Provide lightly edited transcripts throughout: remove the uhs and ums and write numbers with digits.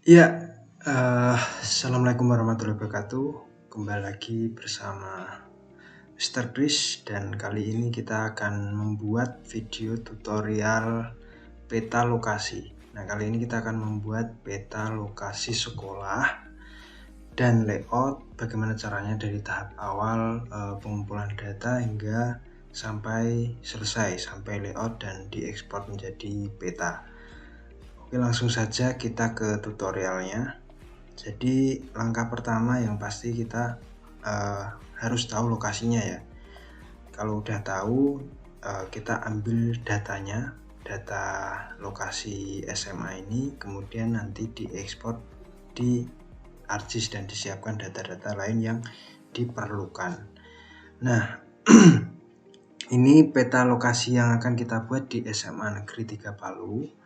Iya, assalamualaikum warahmatullahi wabarakatuh. Kembali lagi bersama Mr. Chris dan kali ini kita akan membuat video tutorial peta lokasi. Nah, kali ini kita akan membuat peta lokasi sekolah dan layout bagaimana caranya dari tahap awal pengumpulan data hingga sampai selesai, sampai layout dan diekspor menjadi peta. Oke, langsung saja kita ke tutorialnya. Jadi langkah pertama yang pasti kita harus tahu lokasinya ya. Kalau udah tahu, kita ambil datanya, data lokasi SMA ini, kemudian nanti diekspor di ArcGIS dan disiapkan data-data lain yang diperlukan. Nah, ini peta lokasi yang akan kita buat di SMA Negeri 3 Palu.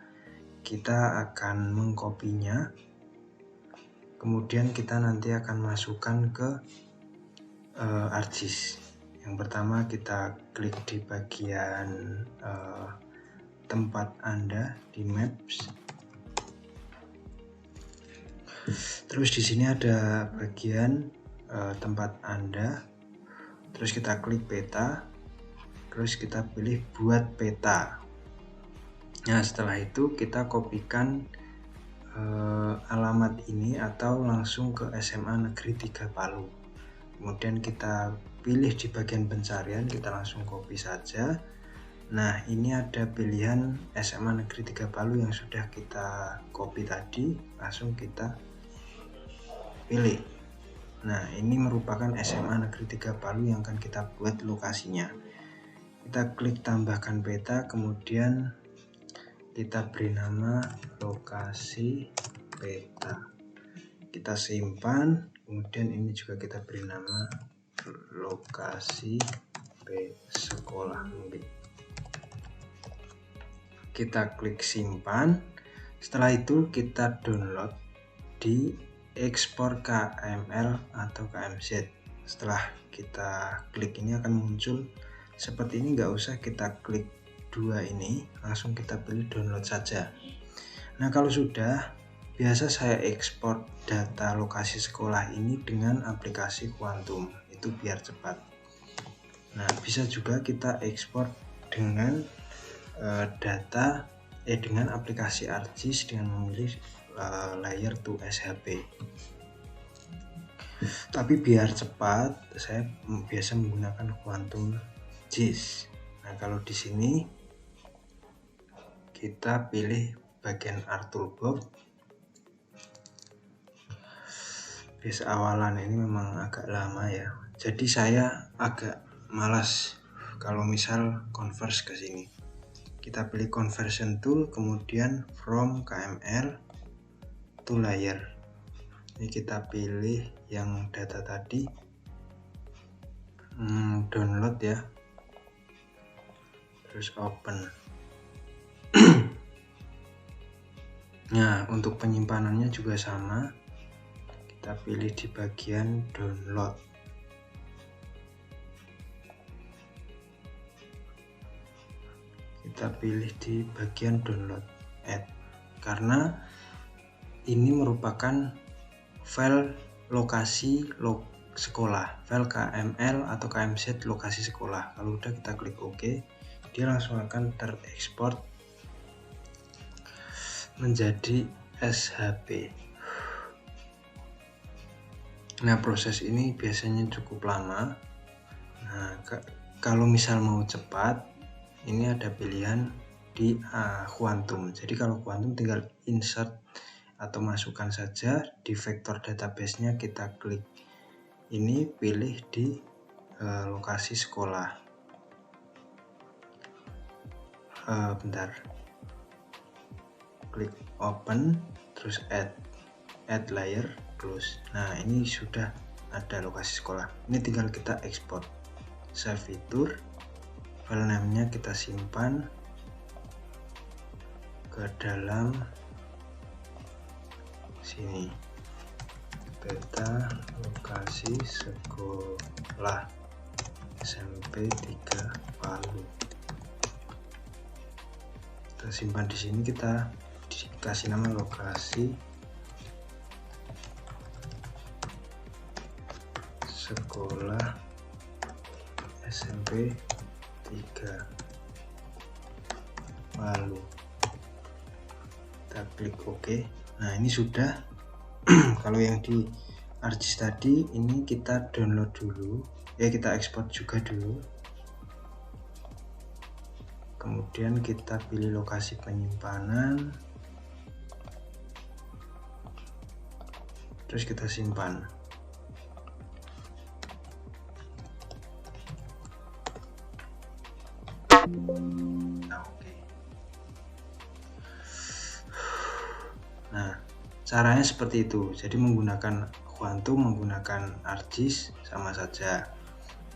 Kita akan mengkopinya, kemudian kita nanti akan masukkan ke ArcGIS. Yang pertama kita klik di bagian tempat Anda di Maps. Terus di sini ada bagian tempat Anda. Terus kita klik peta. Terus kita pilih buat peta. Nah, setelah itu kita kopikan alamat ini atau langsung ke SMA Negeri 3 Palu. Kemudian kita pilih di bagian pencarian, kita langsung copy saja. Nah, ini ada pilihan SMA Negeri 3 Palu yang sudah kita copy tadi, langsung kita pilih. Nah, ini merupakan SMA Negeri 3 Palu yang akan kita buat lokasinya. Kita klik tambahkan peta, kemudian kita beri nama lokasi peta. Kita simpan, kemudian ini juga kita beri nama lokasi sekolah. Kita klik simpan. Setelah itu kita download di ekspor KML atau KMZ. Setelah kita klik ini akan muncul seperti ini, nggak usah kita klik dua ini, langsung kita pilih download saja. Nah, kalau sudah, biasa saya ekspor data lokasi sekolah ini dengan aplikasi Quantum, itu biar cepat. Nah, bisa juga kita ekspor dengan dengan aplikasi ArcGIS dengan memilih layer to SHP. Tapi biar cepat, saya biasa menggunakan Quantum GIS. Nah, kalau di sini kita pilih bagian Art Toolbox. Biasa awalan ini memang agak lama ya, jadi saya agak malas kalau misal convert ke sini. Kita pilih conversion tool, kemudian from KML to layer. Ini kita pilih yang data tadi, download ya, terus open. Nah, untuk penyimpanannya juga sama, kita pilih di bagian download. Kita pilih di bagian download add, karena ini merupakan file lokasi sekolah, file KML atau KMZ lokasi sekolah. Kalau udah kita klik OK, dia langsung akan terekspor menjadi SHP. Nah, proses ini biasanya cukup lama. Nah, kalau misal mau cepat, ini ada pilihan di Quantum. Jadi kalau Quantum tinggal insert atau masukkan saja di vektor database-nya, kita klik ini, pilih di lokasi sekolah. Bentar, klik open, terus add layer, close. Nah, ini sudah ada lokasi sekolah. Ini tinggal kita ekspor, save fitur, file name-nya kita simpan ke dalam sini, peta lokasi sekolah SMP 3 Palu. Kita simpan di sini, kita kasih nama lokasi sekolah SMP 3 Palu. Kita klik OK. Nah, ini sudah. Kalau yang di ArcGIS tadi ini kita download dulu ya, kita ekspor juga dulu, kemudian kita pilih lokasi penyimpanan, terus kita simpan. Nah, oke. Nah, caranya seperti itu. Jadi menggunakan Quantum, menggunakan ArcGIS sama saja.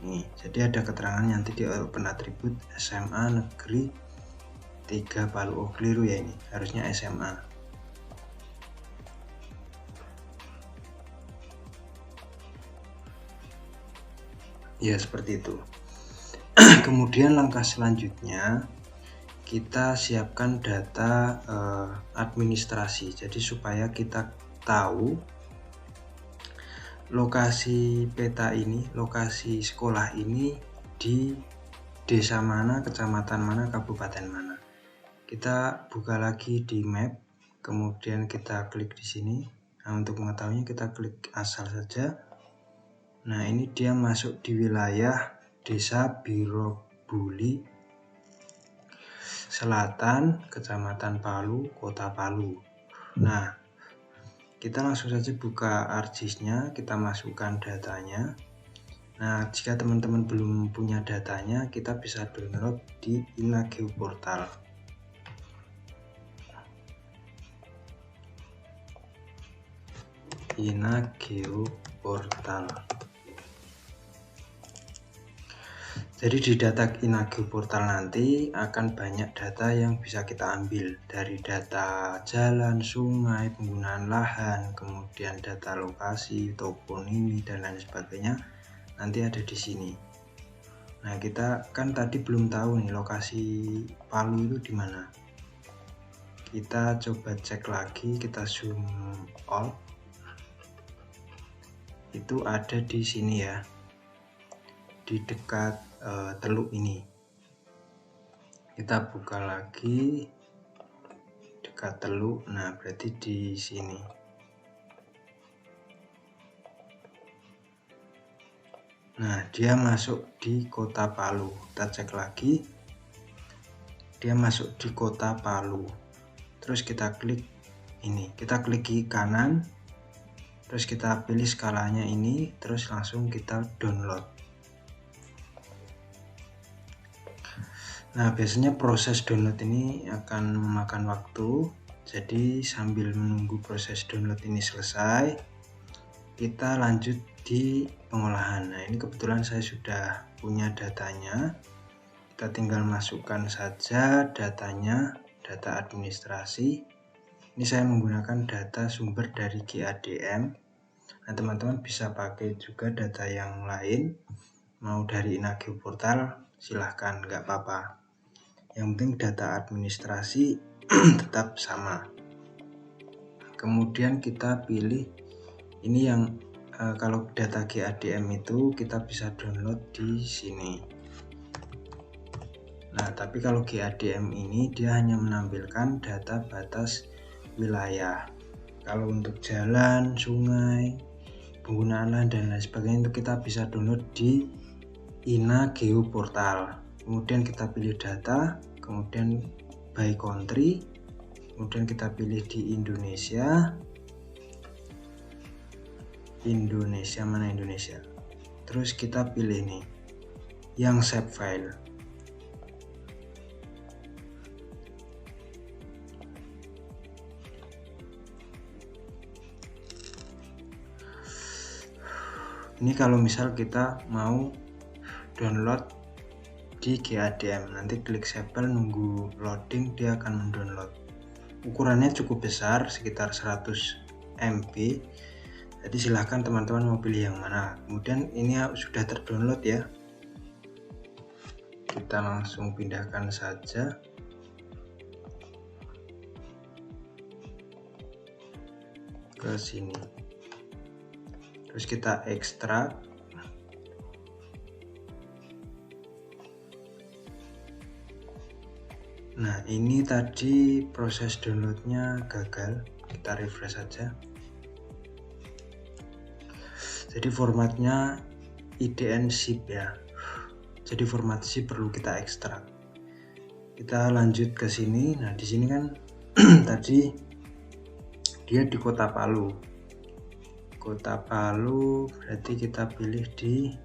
Nih, jadi ada keterangan nanti di open atribut SMA Negeri 3 Palu. Oh, keliru ya, ini harusnya SMA. Ya, seperti itu. Kemudian langkah selanjutnya kita siapkan data administrasi. Jadi supaya kita tahu lokasi peta ini, lokasi sekolah ini di desa mana, kecamatan mana, kabupaten mana. Kita buka lagi di map, kemudian kita klik di sini. Nah, untuk mengetahuinya kita klik asal saja. Nah, ini dia masuk di wilayah Desa Birobuli Selatan, Kecamatan Palu, Kota Palu. Nah, kita langsung saja buka ArcGIS-nya, kita masukkan datanya. Nah, jika teman-teman belum punya datanya, kita bisa download di InaGeoPortal. InaGeoPortal. Jadi di data InaGeoPortal nanti akan banyak data yang bisa kita ambil, dari data jalan, sungai, penggunaan lahan, kemudian data lokasi, toponimi, dan lain sebagainya. Nanti ada di sini. Nah, kita kan tadi belum tahu nih lokasi Palu itu di mana. Kita coba cek lagi, kita zoom all. Itu ada di sini ya, di dekat teluk ini. Kita buka lagi dekat teluk. Nah, berarti di sini. Nah, dia masuk di Kota Palu. Kita cek lagi, dia masuk di Kota Palu. Terus kita klik ini, kita klik ke kanan, terus kita pilih skalanya ini, terus langsung kita download. Nah, biasanya proses download ini akan memakan waktu, jadi sambil menunggu proses download ini selesai, kita lanjut di pengolahan. Nah, ini kebetulan saya sudah punya datanya, kita tinggal masukkan saja datanya, data administrasi. Ini saya menggunakan data sumber dari GADM. Nah, teman-teman bisa pakai juga data yang lain, mau dari InaGeoPortal silahkan, nggak apa-apa. Yang penting data administrasi tetap sama. Kemudian kita pilih ini yang kalau data GADM itu kita bisa download di sini. Nah, tapi kalau GADM ini dia hanya menampilkan data batas wilayah. Kalau untuk jalan, sungai, penggunaan lahan dan lain sebagainya itu kita bisa download di InaGeoPortal. Kemudian kita pilih data, kemudian by country, kemudian kita pilih di Indonesia. Mana Indonesia? Terus kita pilih nih yang save file. Ini kalau misal kita mau download di GADM, nanti klik save file, nunggu loading, dia akan mendownload. Ukurannya cukup besar, sekitar 100 MB. Jadi silahkan teman-teman mau pilih yang mana. Kemudian ini sudah terdownload ya, kita langsung pindahkan saja ke sini. Terus kita ekstrak, Nah, ini tadi proses downloadnya gagal, kita refresh saja. Jadi formatnya IDN zip ya, jadi format zip perlu kita ekstrak. Kita lanjut ke sini. Nah, di sini kan tadi dia di Kota Palu. Kota Palu berarti kita pilih di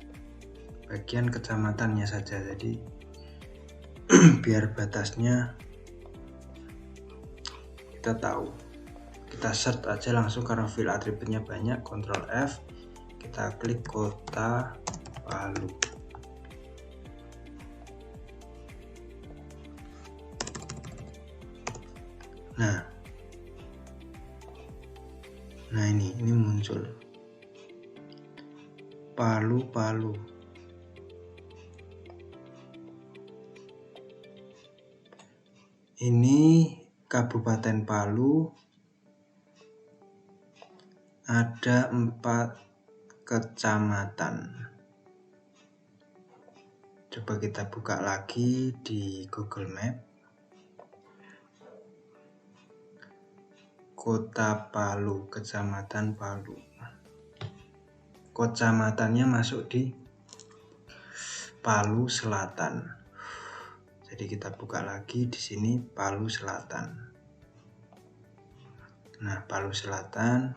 bagian kecamatannya saja. Jadi biar batasnya kita tahu. Kita search aja langsung karena file atributnya banyak. Ctrl F, kita klik Kota Palu. Nah ini muncul Palu. Ini Kabupaten Palu, ada 4 kecamatan. Coba kita buka lagi di Google Map. Kota Palu, Kecamatan Palu. Kecamatannya masuk di Palu Selatan. Jadi kita buka lagi di sini Palu Selatan. Nah, Palu Selatan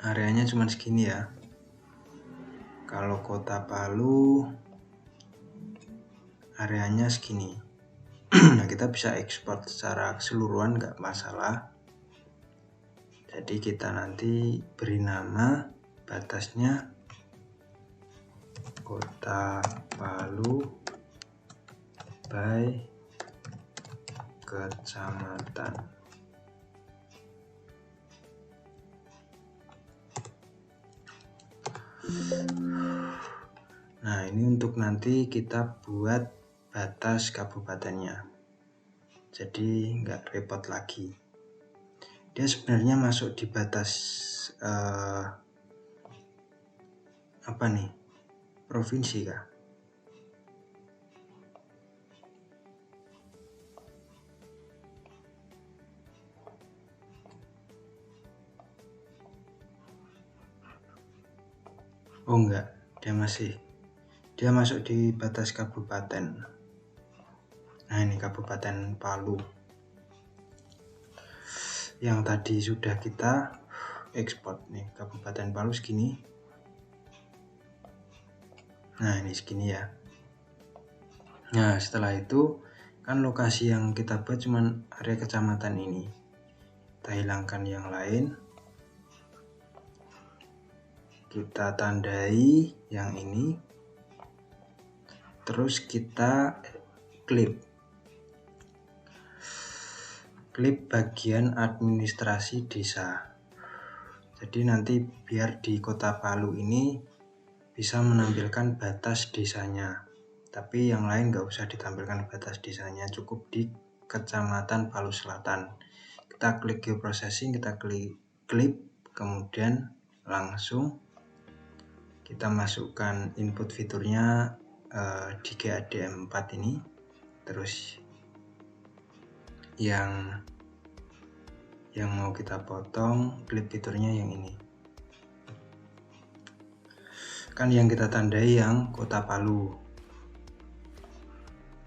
areanya cuma segini ya. Kalau Kota Palu areanya segini. Nah, kita bisa ekspor secara keseluruhan, nggak masalah. Jadi kita nanti beri nama batasnya Kota Palu by kecamatan. Nah, ini untuk nanti kita buat batas kabupatennya, jadi nggak repot lagi. Dia sebenarnya masuk di batas apa nih, provinsi kah? Oh enggak, dia masuk di batas kabupaten. Nah, ini Kabupaten Palu yang tadi sudah kita ekspor nih, Kabupaten Palu segini. Nah, ini segini ya. Nah, setelah itu kan lokasi yang kita buat cuman area kecamatan ini. Kita hilangkan yang lain. Kita tandai yang ini. Terus kita klik bagian administrasi desa. Jadi nanti biar di Kota Palu ini bisa menampilkan batas desanya, tapi yang lain nggak usah ditampilkan batas desanya, cukup di Kecamatan Palu Selatan. Kita klik geoprocessing, kita klik kemudian langsung kita masukkan input fiturnya di GADM 4 ini. Terus yang mau kita potong klip fiturnya yang ini, kan yang kita tandai yang Kota Palu.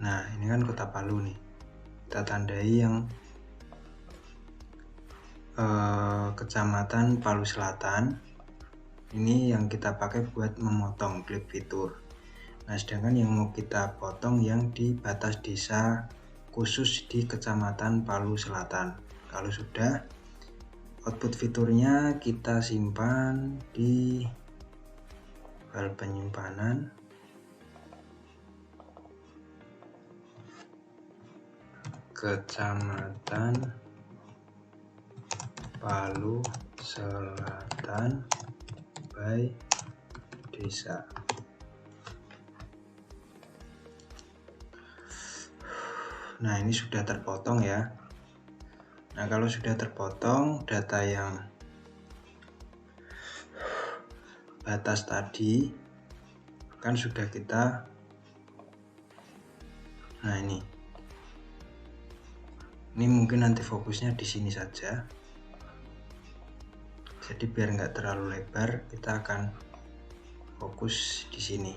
Nah, ini kan Kota Palu nih, kita tandai yang Kecamatan Palu Selatan. Ini yang kita pakai buat memotong klip fitur. Nah, sedangkan yang mau kita potong yang di batas desa khusus di Kecamatan Palu Selatan. Kalau sudah, output fiturnya kita simpan di file penyimpanan. Kecamatan Palu Selatan by desa. Nah, ini sudah terpotong ya. Nah, kalau sudah terpotong, data yang batas tadi kan sudah kita, nah ini Ini mungkin nanti fokusnya di sini saja. Jadi biar nggak terlalu lebar, kita akan fokus di sini.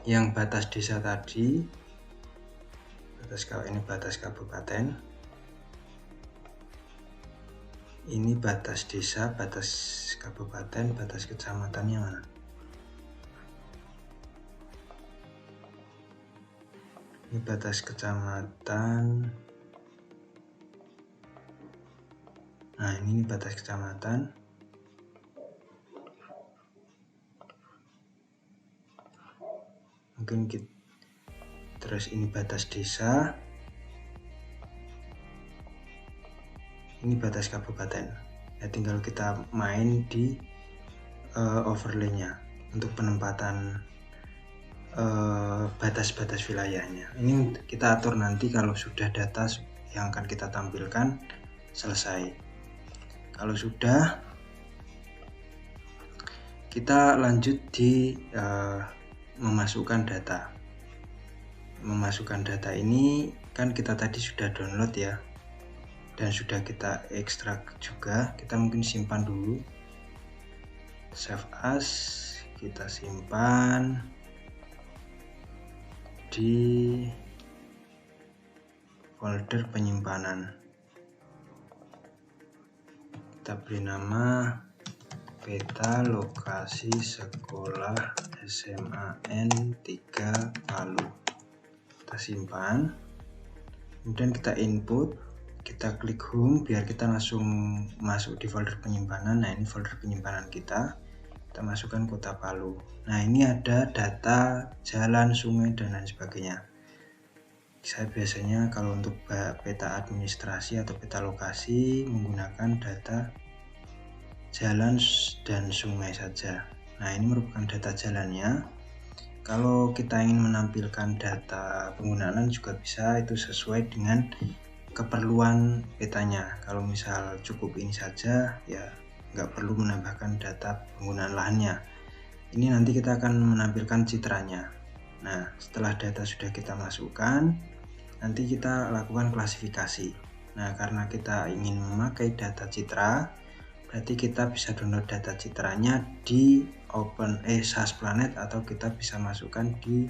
Yang batas desa tadi, ini batas kabupaten, ini batas desa, batas kabupaten, batas kecamatannya mana? Ini batas kecamatan. Nah, ini batas kecamatan. Mungkin terus ini batas desa. Ini batas kabupaten. Ya tinggal kita main di overlay-nya untuk penempatan batas-batas wilayahnya. Ini kita atur nanti kalau sudah data yang akan kita tampilkan selesai. Kalau sudah, kita lanjut di memasukkan data. Memasukkan data ini kan kita tadi sudah download ya, dan sudah kita ekstrak juga. Kita mungkin simpan dulu, save as, kita simpan di folder penyimpanan. Kita beri nama peta lokasi sekolah SMA N3 Palu. Kita simpan, kemudian kita input, kita klik home biar kita langsung masuk di folder penyimpanan. Nah, ini folder penyimpanan kita masukkan kota Palu. Nah, ini ada data jalan, sungai, dan lain sebagainya. Saya biasanya kalau untuk peta administrasi atau peta lokasi menggunakan data jalan dan sungai saja. Nah, ini merupakan data jalannya. Kalau kita ingin menampilkan data penggunaan juga bisa, itu sesuai dengan keperluan petanya. Kalau misal cukup ini saja, ya nggak perlu menambahkan data penggunaan lahannya. Ini nanti kita akan menampilkan citranya. Nah, setelah data sudah kita masukkan, nanti kita lakukan klasifikasi. Nah, karena kita ingin memakai data citra, berarti kita bisa download data citranya di SAS Planet, atau kita bisa masukkan di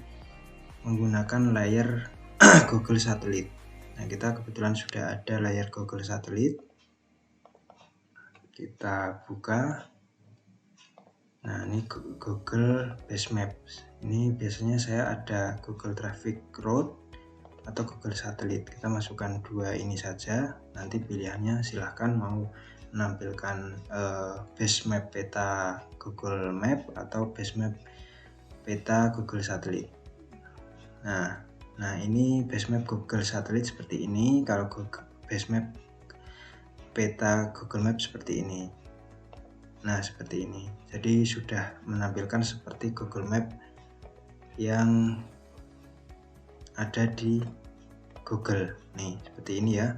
menggunakan layer Google Satelit. Nah, kita kebetulan sudah ada layer Google Satelit. Kita buka. Nah, ini Google Base Maps. Ini biasanya saya ada Google Traffic Route atau Google Satelit. Kita masukkan dua ini saja. Nanti pilihannya silahkan mau menampilkan base map peta Google Map atau base map peta Google Satelit. Nah, ini base map Google Satelit seperti ini. Kalau base map peta Google Map seperti ini. Nah, seperti ini. Jadi sudah menampilkan seperti Google Map yang ada di Google. Nih, seperti ini ya.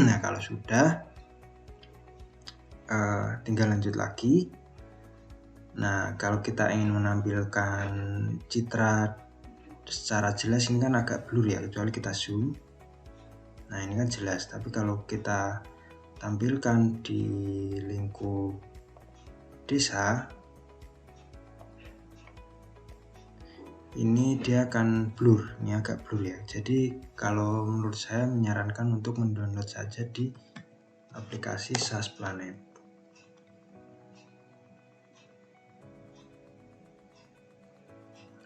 Nah, kalau sudah, tinggal lanjut lagi. Nah, kalau kita ingin menampilkan citra secara jelas, ini kan agak blur ya, kecuali kita zoom. Nah, ini kan jelas. Tapi kalau kita tampilkan di lingkup desa, ini dia akan blur. Ini agak blur ya. Jadi kalau menurut saya menyarankan untuk mendownload saja di aplikasi SAS Planet.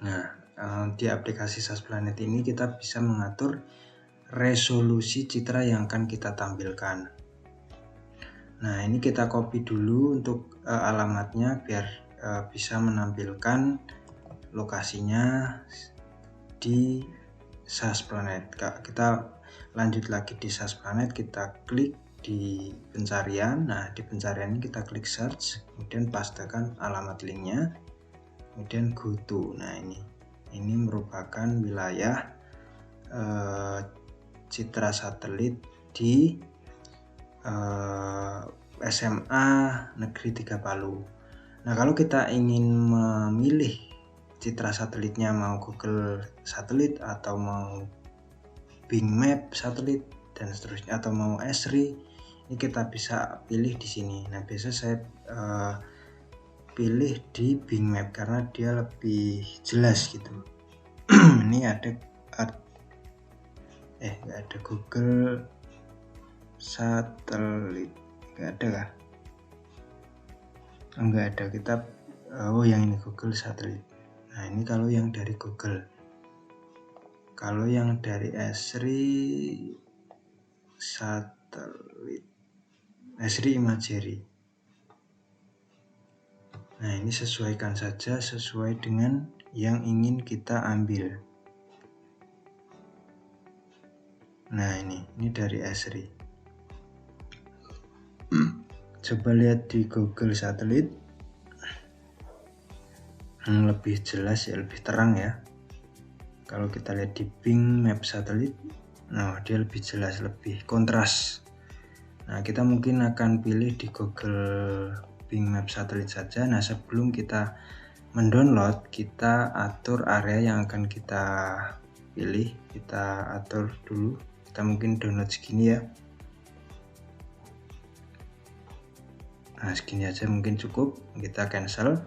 Nah, di aplikasi SAS Planet ini kita bisa mengatur resolusi citra yang akan kita tampilkan. Nah, ini kita copy dulu untuk alamatnya biar bisa menampilkan lokasinya di SAS Planet. Kita lanjut lagi di SAS Planet, kita klik di pencarian. Nah, di pencarian ini kita klik search, kemudian pastekan alamat linknya, kemudian go to. Nah, ini merupakan wilayah citra satelit di SMA Negeri 3 Palu. Nah, kalau kita ingin memilih citra satelitnya mau Google Satelit atau mau Bing Map satelit dan seterusnya, atau mau Esri, ini kita bisa pilih di sini. Nah, biasa saya pilih di Bing Map karena dia lebih jelas gitu. Ini ada nggak ada Google satelit, nggak ada kah? Nggak ada. Kita yang ini Google satelit. Nah, ini kalau yang dari Google. Kalau yang dari Esri satelit, Esri Imagery. Nah, ini sesuaikan saja sesuai dengan yang ingin kita ambil. Nah, ini dari Esri. Coba lihat di Google satelit, lebih jelas ya, lebih terang ya. Kalau kita lihat di Bing Map satelit, nah dia lebih jelas, lebih kontras. Nah, kita mungkin akan pilih di Google Bing Map satelit saja. Nah, sebelum kita mendownload, kita atur area yang akan kita pilih. Kita atur dulu. Kita mungkin download segini ya. Nah, segini aja mungkin cukup. Kita cancel.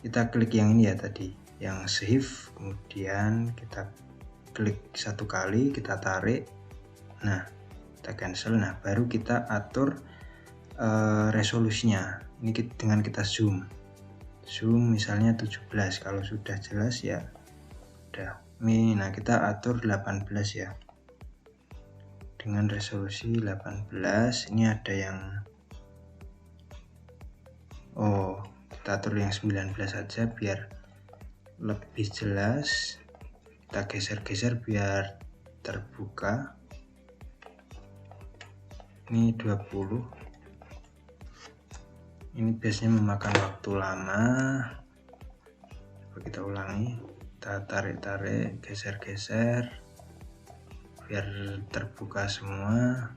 Kita klik yang ini ya tadi, yang save. Kemudian kita klik satu kali, kita tarik. Nah, kita cancel. Nah, baru kita atur resolusinya. Ini dengan kita zoom misalnya 17. Kalau sudah jelas ya udah. Nah, kita atur 18 ya, dengan resolusi 18. Ini ada yang kita atur yang 19 saja biar lebih jelas. Kita geser-geser biar terbuka. Ini 20. Ini biasanya memakan waktu lama. Coba kita ulangi. Kita tarik-tarik, geser-geser biar terbuka semua.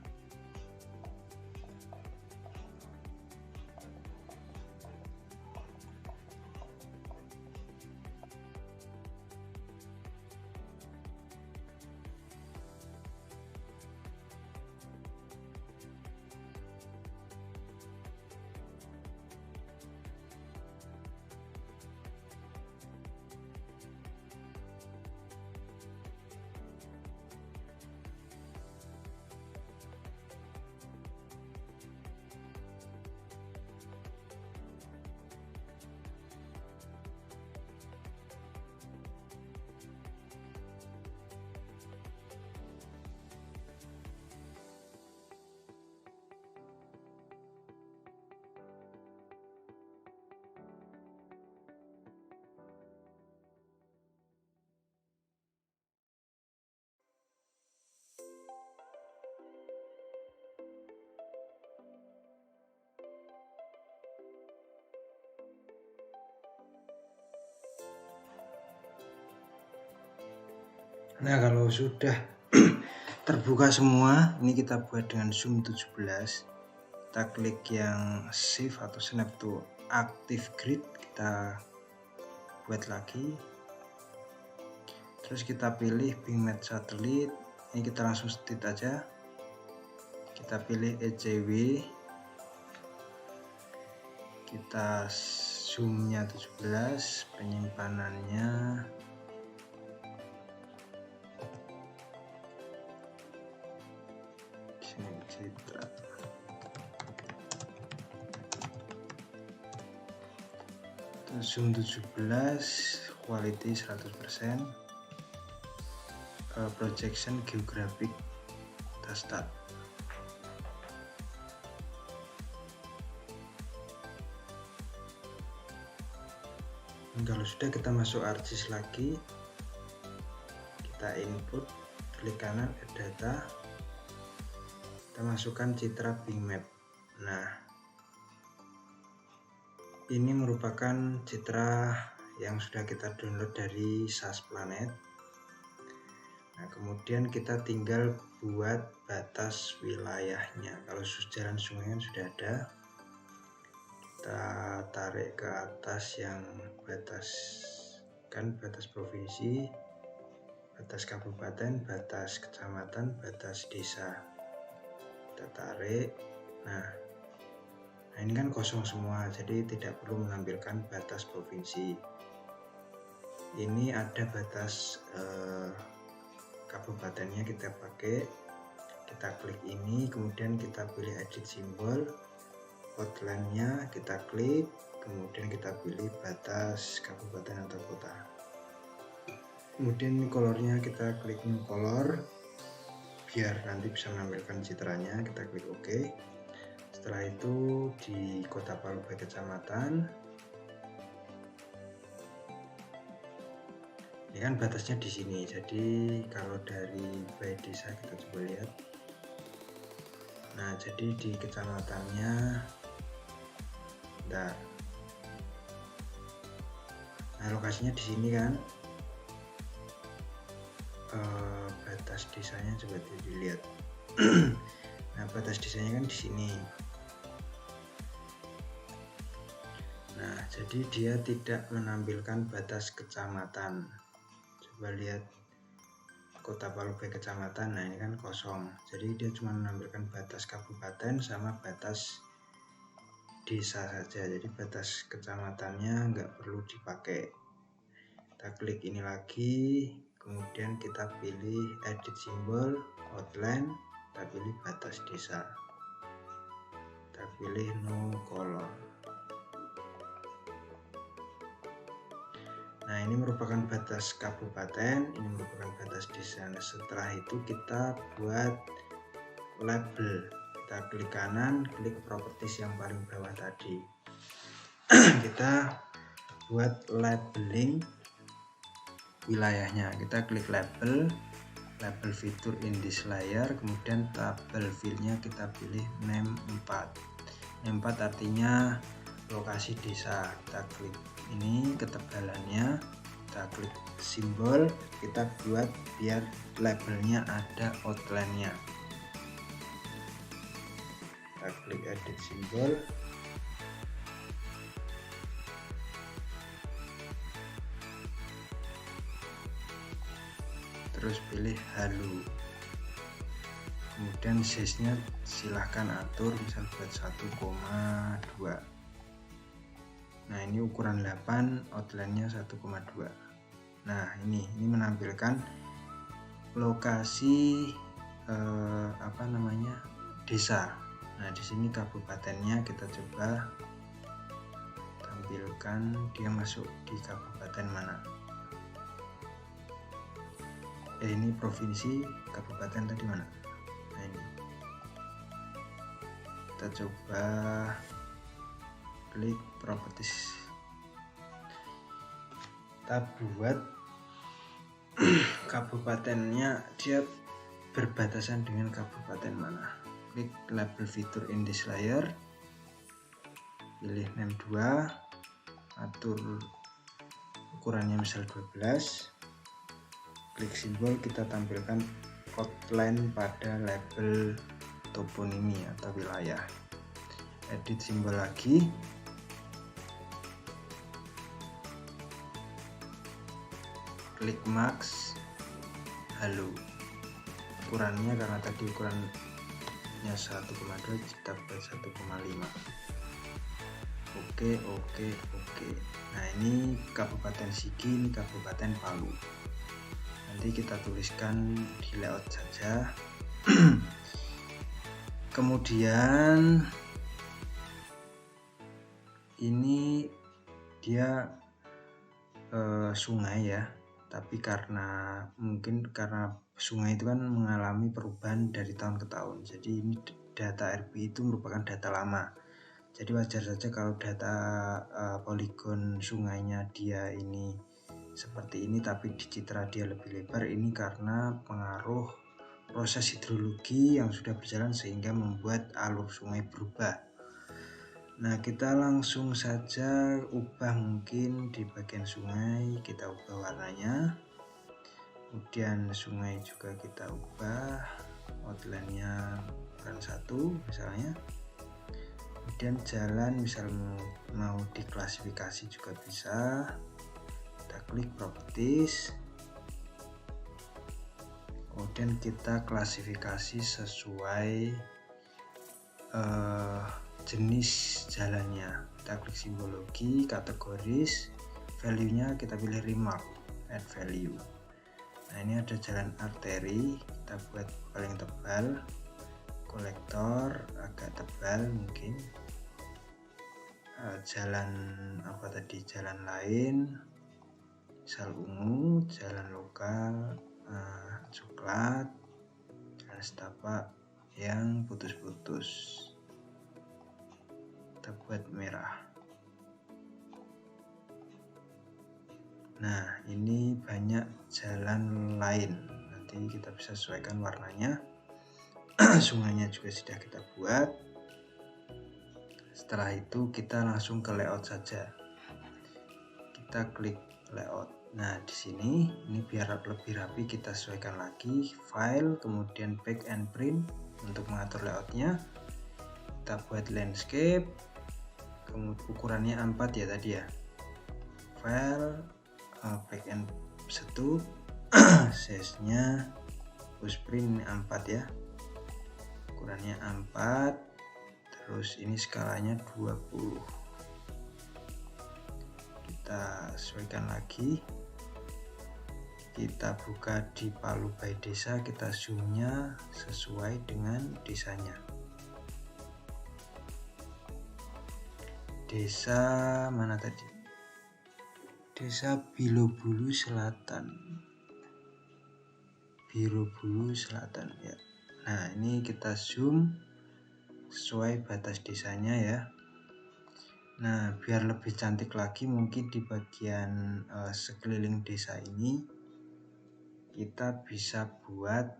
Nah, kalau sudah terbuka semua, ini kita buat dengan zoom 17. Kita klik yang save atau snap to active grid, kita buat lagi. Terus kita pilih Bing Map satelit. Ini kita langsung stit aja. Kita pilih ECW. Kita zoomnya 17, penyimpanannya citra. Zoom 17, quality 100%, projection geographic, kita start. Kalau sudah, kita masuk ArcGIS lagi, kita input, klik kanan add data, kita masukkan citra Bing Map. Nah, ini merupakan citra yang sudah kita download dari SAS Planet. Nah, kemudian kita tinggal buat batas wilayahnya. Kalau jalan sungai sudah ada, kita tarik ke atas yang batas provinsi. batas kabupaten, batas kecamatan, batas desa. Kita tarik. Nah ini kan kosong semua, jadi tidak perlu menampilkan batas provinsi. Ini ada batas kabupatennya, kita pakai, kita klik ini, kemudian kita pilih edit simbol, outline-nya kita klik, kemudian kita pilih batas kabupaten atau kota. Kemudian colornya kita klik new color biar nanti bisa menampilkan citranya, kita klik OK. Setelah itu di Kota Palu by kecamatan, ini kan batasnya di sini. Jadi kalau dari by desa kita coba lihat. Nah jadi di kecamatannya, nah lokasinya di sini kan. Batas desanya coba dilihat. Nah batas desanya kan di sini. Nah jadi dia tidak menampilkan batas kecamatan. Coba lihat Kota Palu by kecamatan, nah ini kan kosong, jadi dia cuma menampilkan batas kabupaten sama batas desa saja, jadi batas kecamatannya nggak perlu dipakai. Kita klik ini lagi, kemudian kita pilih edit simbol, outline, kita pilih batas desa, kita pilih no color. Nah ini merupakan batas kabupaten, ini merupakan batas desa. Nah, setelah itu kita buat label, kita klik kanan, klik properties yang paling bawah tadi. Kita buat labeling wilayahnya, kita klik label fitur in this layer, kemudian tabel fillnya kita pilih name 4. Name 4 artinya lokasi desa, kita klik ini ketebalannya, kita klik simbol, kita buat biar labelnya ada outline-nya. Kita klik edit simbol, terus pilih halo, kemudian size-nya silahkan atur, misal buat 1,2. Nah ini ukuran 8, outline-nya 1,2. Nah ini menampilkan lokasi desa. Nah di sini kabupatennya kita coba tampilkan dia masuk di kabupaten mana. Ini provinsi, kabupaten tadi mana? Nah ini kita coba klik properties, kita buat kabupatennya dia berbatasan dengan kabupaten mana. Klik label fitur in this layer, pilih name 2, atur ukurannya misal 12, klik simbol, kita tampilkan outline pada label toponimi atau wilayah. Edit simbol lagi, klik max, halo, ukurannya karena tadi ukurannya 1,2 kita buat 1,5. Oke. Nah ini Kabupaten Sigi, ini Kabupaten Palu. Nanti kita tuliskan di layout saja. Kemudian ini dia sungai ya, tapi mungkin karena sungai itu kan mengalami perubahan dari tahun ke tahun, jadi ini data RP itu merupakan data lama, jadi wajar saja kalau data poligon sungainya dia ini seperti ini, tapi di citra dia lebih lebar. Ini karena pengaruh proses hidrologi yang sudah berjalan sehingga membuat alur sungai berubah. Nah kita langsung saja ubah, mungkin di bagian sungai kita ubah warnanya, kemudian sungai juga kita ubah outline-nya ukuran 1 misalnya, kemudian jalan misal mau diklasifikasi juga bisa. Kita klik properties, kemudian kita klasifikasi sesuai jenis jalannya. Kita klik simbologi, kategoris, value-nya kita pilih remark, add value. Nah, ini ada jalan arteri, kita buat paling tebal, kolektor agak tebal mungkin, jalan apa tadi, jalan lain misal ungu, jalan lokal coklat, jalan setapak yang putus-putus kita buat merah. Nah, ini banyak jalan lain, nanti kita bisa sesuaikan warnanya. Sungainya juga sudah kita buat. Setelah itu kita langsung ke layout saja. Kita klik layout. Nah, di sini ini biar lebih rapi kita sesuaikan lagi, file, kemudian back and print untuk mengatur layoutnya. Kita buat landscape, kemudian ukurannya A4 ya tadi ya. File, back and 1, size-nya push print A4 ya. Ukurannya A4, terus ini skalanya 20. Kita sesuaikan lagi, kita buka di Palu by Desa, kita zoomnya sesuai dengan desanya. Desa mana tadi? Desa Bilobulu Selatan, Bilobulu Selatan ya. Nah, ini kita zoom sesuai batas desanya ya. Nah, biar lebih cantik lagi, mungkin di bagian sekeliling desa ini kita bisa buat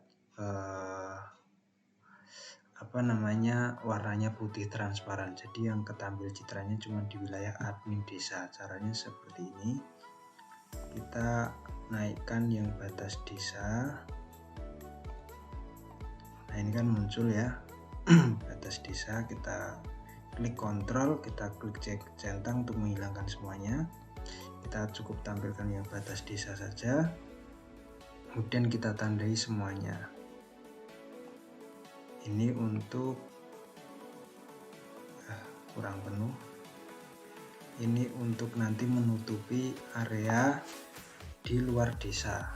warnanya putih transparan, jadi yang ketampil citranya cuma di wilayah admin desa. Caranya seperti ini, kita naikkan yang batas desa. Nah, ini kan muncul ya batas desa, kita klik kontrol, kita klik centang untuk menghilangkan semuanya. Kita cukup tampilkan yang batas desa saja, kemudian kita tandai semuanya. Ini untuk kurang penuh, ini untuk nanti menutupi area di luar desa.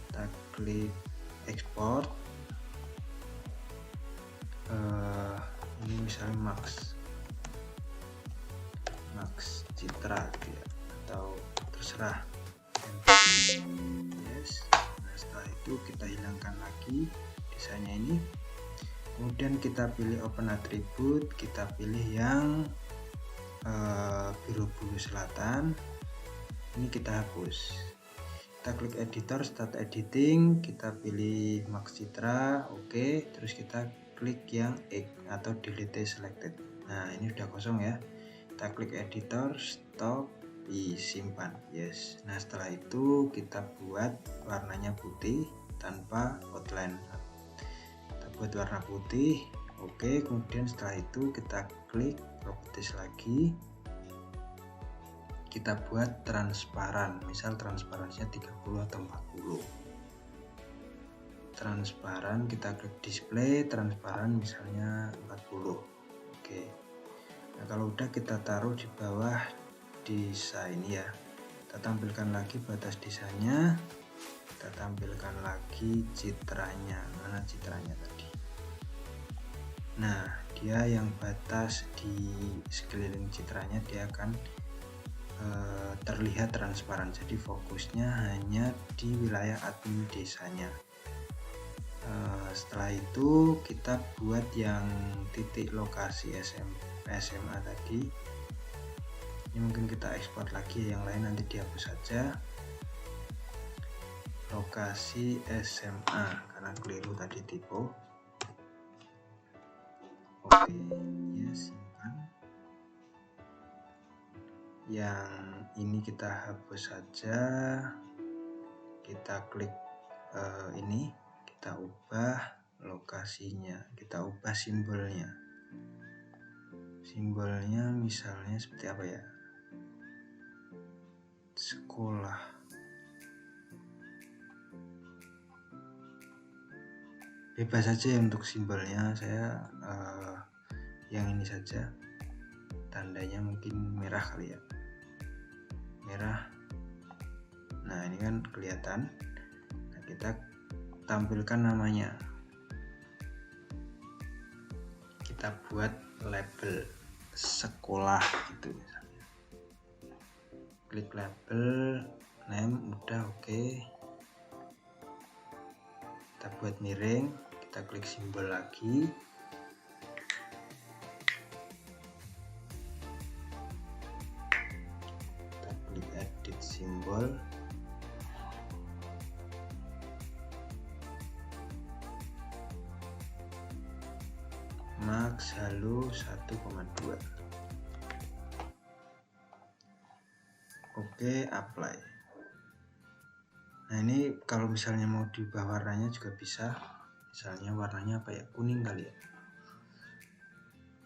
Kita klik export, ini misalnya Max Citra ya, atau terserah. Yes. Nah, setelah itu kita hilangkan lagi desanya ini, kemudian kita pilih open attribute, kita pilih yang Bilobulu Selatan, ini kita hapus. Kita klik editor, start editing, kita pilih Max Citra, oke. Terus kita klik yang X atau delete selected. Nah, ini udah kosong ya. Kita klik editor, stop, simpan, yes. Nah, setelah itu kita buat warnanya putih tanpa outline. Kita buat warna putih, oke. Kemudian setelah itu kita klik properties lagi, kita buat transparan, misal transparansinya 30 atau 40. Transparan, kita klik display transparan misalnya 40, oke. Nah, kalau udah kita taruh di bawah desa ini ya, kita tampilkan lagi batas desanya, kita tampilkan lagi citranya. Mana citranya tadi? Nah, dia yang batas di sekeliling citranya dia akan terlihat transparan, jadi fokusnya hanya di wilayah admin desanya. Setelah itu kita buat yang titik lokasi SMA tadi, ini mungkin kita ekspor lagi, yang lain nanti dihapus saja. Lokasi SMA karena keliru tadi tipe. Oke, ya simpan. Yang ini kita hapus saja, kita klik ini, kita ubah lokasinya, kita ubah simbolnya misalnya seperti apa ya, sekolah. bebas saja untuk simbolnya. Saya yang ini saja, tandanya mungkin merah kali ya, merah. Nah ini kan kelihatan. Nah, kita tampilkan namanya, kita buat label sekolah gitu misalnya. Klik label, name, udah oke. Kita buat miring, kita klik simbol lagi. Kita klik edit simbol. Max halo 1,2. Oke, apply. Nah ini kalau misalnya mau diubah warnanya juga bisa. Misalnya warnanya apa ya, kuning kali ya,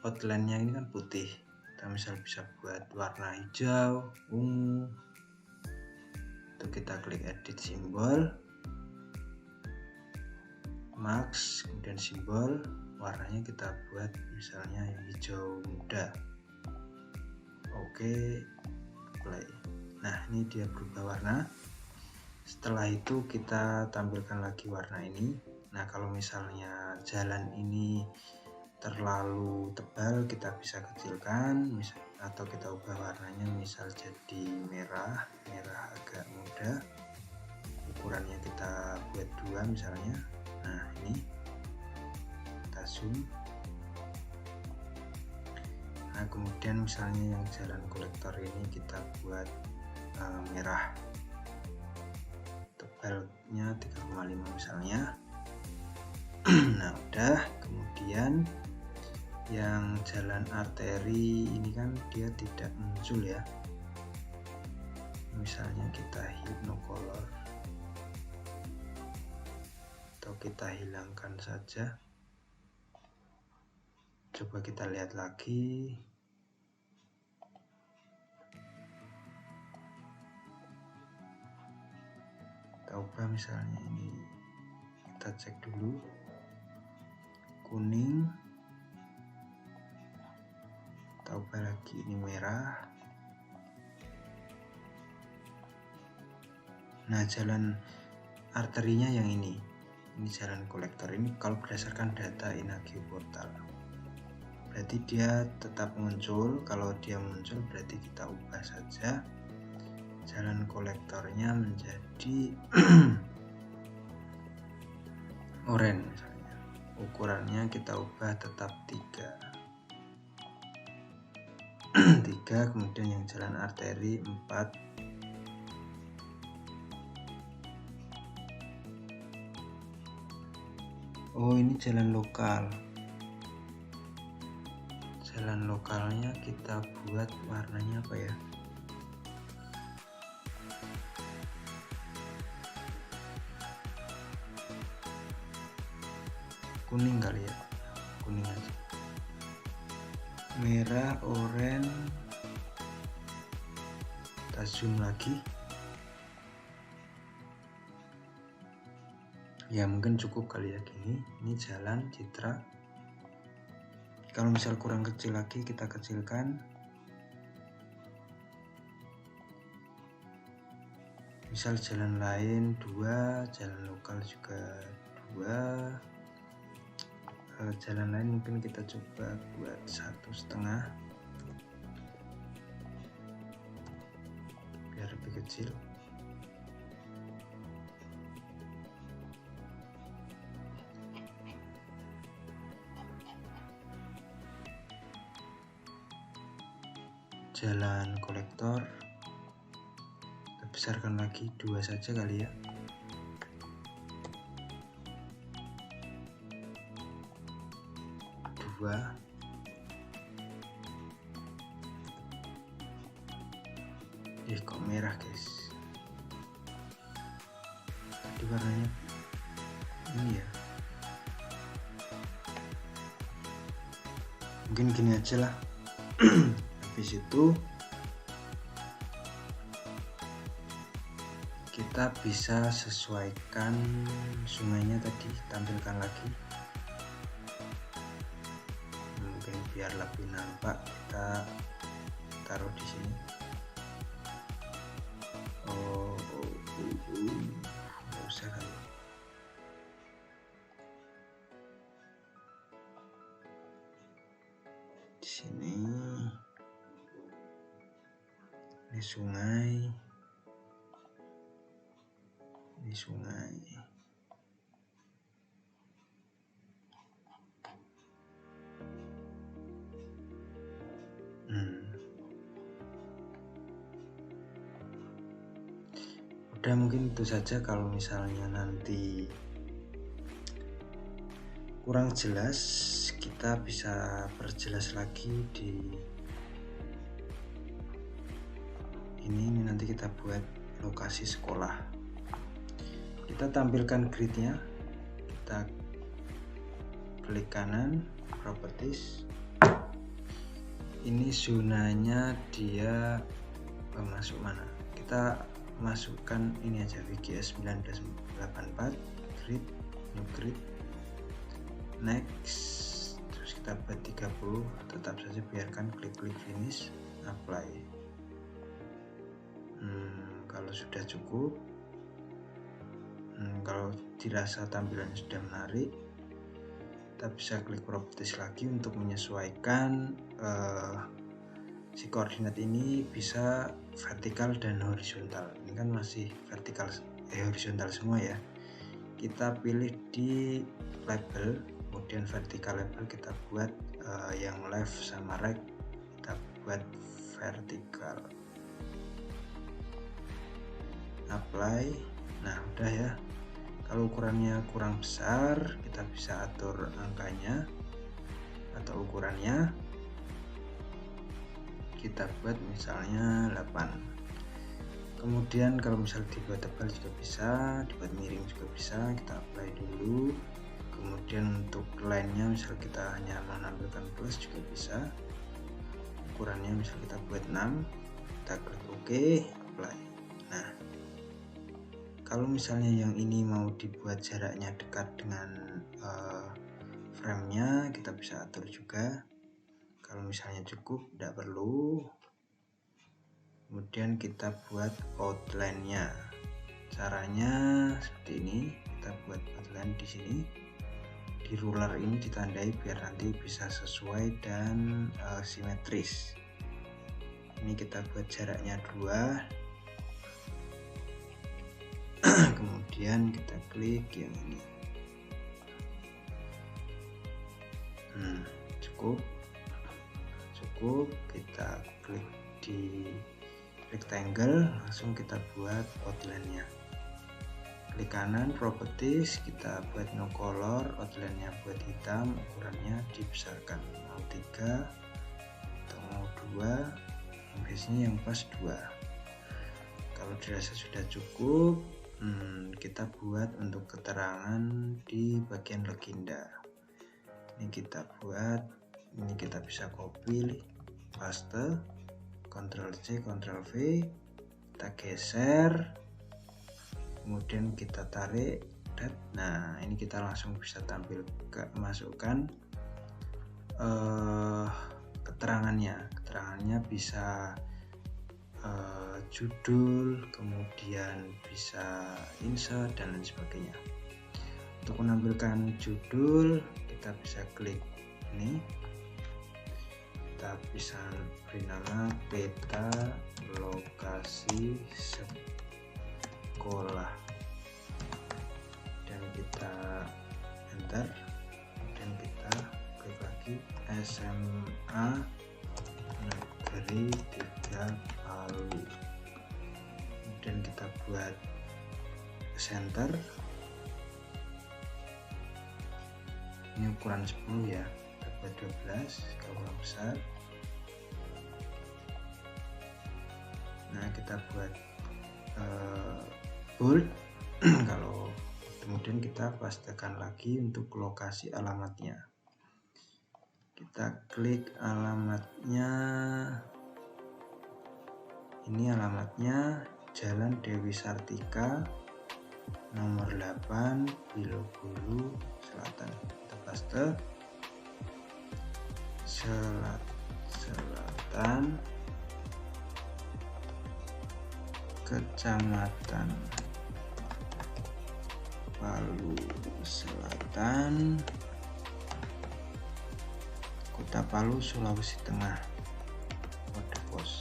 outline-nya ini kan putih, kita misal bisa buat warna hijau, ungu. Itu kita klik edit simbol, max, kemudian simbol, warnanya kita buat misalnya yang hijau muda. Oke, play. Nah ini dia berubah warna. Setelah itu kita tampilkan lagi warna ini. Nah kalau misalnya jalan ini terlalu tebal, kita bisa kecilkan, atau kita ubah warnanya misal jadi merah agak muda, ukurannya kita buat 2 misalnya. Nah ini kita zoom. Nah kemudian misalnya yang jalan kolektor ini kita buat merah, tebalnya 3,5 misalnya. Nah udah. Kemudian yang jalan arteri ini kan dia tidak muncul ya, misalnya kita hit no color atau kita hilangkan saja. Coba kita lihat lagi. Kita ubah misalnya ini, kita cek dulu, kuning. Kita ubah lagi, ini merah. Nah jalan arterinya yang ini jalan kolektor. Ini kalau berdasarkan data Inagio Portal, berarti dia tetap muncul. Kalau dia muncul berarti kita ubah saja jalan kolektornya menjadi oranye misalnya. Ukurannya kita ubah tetap 3. 3, kemudian yang jalan arteri 4. Oh ini jalan lokal. Jalan lokalnya kita buat warnanya apa ya? Kuning kali ya, kuning aja. Merah, oranye. Kita zoom lagi. Ya mungkin cukup kali ya gini. Ini jalan citra. Kalau misal kurang kecil lagi kita kecilkan. Misal jalan lain 2, jalan lokal juga 2. Jalan lain mungkin kita coba buat 1,5 biar lebih kecil. Jalan kolektor kita besarkan lagi 2 saja kali ya. Kok merah guys, tadi warnanya ini ya. Mungkin gini aja lah. Habis itu kita bisa sesuaikan sungainya tadi, tampilkan lagi. mungkin biar lebih nampak kita taruh di sini. Nggak usah kali. Di sini ini sungai, ini sungai. Udah, mungkin itu saja. Kalau misalnya nanti kurang jelas, kita bisa perjelas lagi di ini nanti kita buat lokasi sekolah. Kita tampilkan gridnya, kita klik kanan, properties. Ini zonanya dia masuk mana? Kita masukkan ini aja, WGS 1984 grid, new grid, next, terus kita buat 30. Tetap saja biarkan, klik finish, apply. Kalau sudah cukup, kalau dirasa tampilannya sudah menarik, kita bisa klik properties lagi untuk menyesuaikan si koordinat ini bisa vertikal dan horizontal. Ini kan masih vertikal, horizontal semua ya. Kita pilih di label, kemudian vertikal label kita buat yang left sama right kita buat vertikal, apply. Nah udah ya. Kalau ukurannya kurang besar, kita bisa atur angkanya atau ukurannya. Kita buat misalnya 8. Kemudian kalau misal dibuat tebal juga bisa, dibuat miring juga bisa. Kita apply dulu. Kemudian untuk line-nya misal kita hanya menampilkan plus juga bisa. Ukurannya misal kita buat 6, kita klik OK, apply. Nah, kalau misalnya yang ini mau dibuat jaraknya dekat dengan frame-nya, kita bisa atur juga. Kalau misalnya cukup, tidak perlu. Kemudian kita buat outline-nya. Caranya seperti ini. Kita buat outline di sini. Di ruler ini ditandai biar nanti bisa sesuai dan simetris. Ini kita buat jaraknya 2. Kemudian kita klik yang ini. Cukup, kita klik di rectangle, langsung kita buat outline-nya. Klik kanan, properties, kita buat no color, outline-nya buat hitam, ukurannya dibesarkan mau 3 atau mau 2, biasanya yang pas 2. Kalau dirasa sudah cukup, kita buat untuk keterangan di bagian legenda. Ini kita buat, ini kita bisa copy, paste, Ctrl C, Ctrl V, kita geser, kemudian kita tarik. Nah, ini kita langsung bisa masukkan keterangannya bisa judul, kemudian bisa insert dan lain sebagainya. Untuk menampilkan judul, kita bisa klik ini, kita bisa beri nama peta lokasi sekolah dan kita enter. Kemudian kita klik lagi SMA Negeri 3 Palu. Kemudian kita buat center. Ini ukuran 10 ya, kita buat 12 kalau kurang besar. Nah, kita buat bold kalau kemudian kita pastekan lagi untuk lokasi alamatnya. Kita klik alamatnya, ini alamatnya Jalan Dewi Sartika nomor 8 Bilobulu Selatan. Kita paste, selatan, Kecamatan Palu Selatan, Kota Palu, Sulawesi Tengah. Kode pos.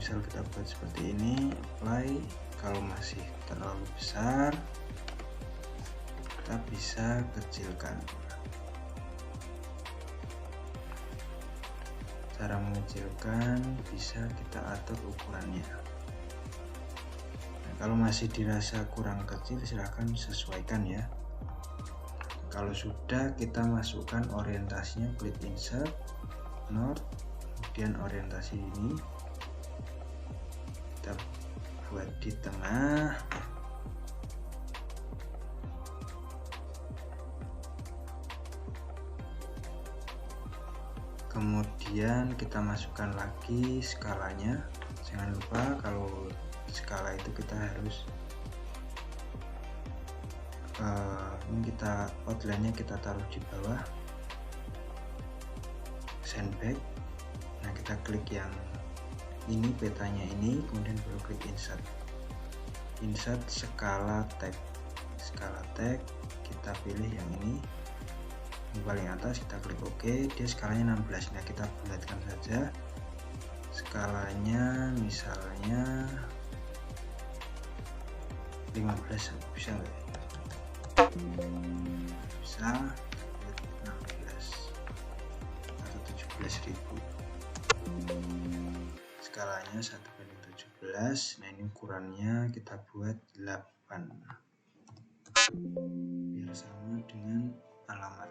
Misal kita buat seperti ini, apply. Kalau masih terlalu besar, kita bisa kecilkan. Cara mengecilkan bisa kita atur ukurannya. Nah, kalau masih dirasa kurang kecil, silahkan sesuaikan ya. Kalau sudah, kita masukkan orientasinya, klik insert, north, kemudian orientasi ini kita buat di tengah. Kemudian kita masukkan lagi skalanya. Jangan lupa kalau skala itu kita harus ini kita outline-nya kita taruh di bawah, send back. Nah, kita klik yang ini, petanya ini, kemudian baru klik insert skala tag, kita pilih yang ini paling atas, kita klik OK. Dia skalanya 16. Nah, kita bulatkan saja skalanya, misalnya 15, bisa nggak? Bisa 16 atau 17.000. Skalanya 1/17. Nah, ini ukurannya kita buat 8 biar sama dengan alamat.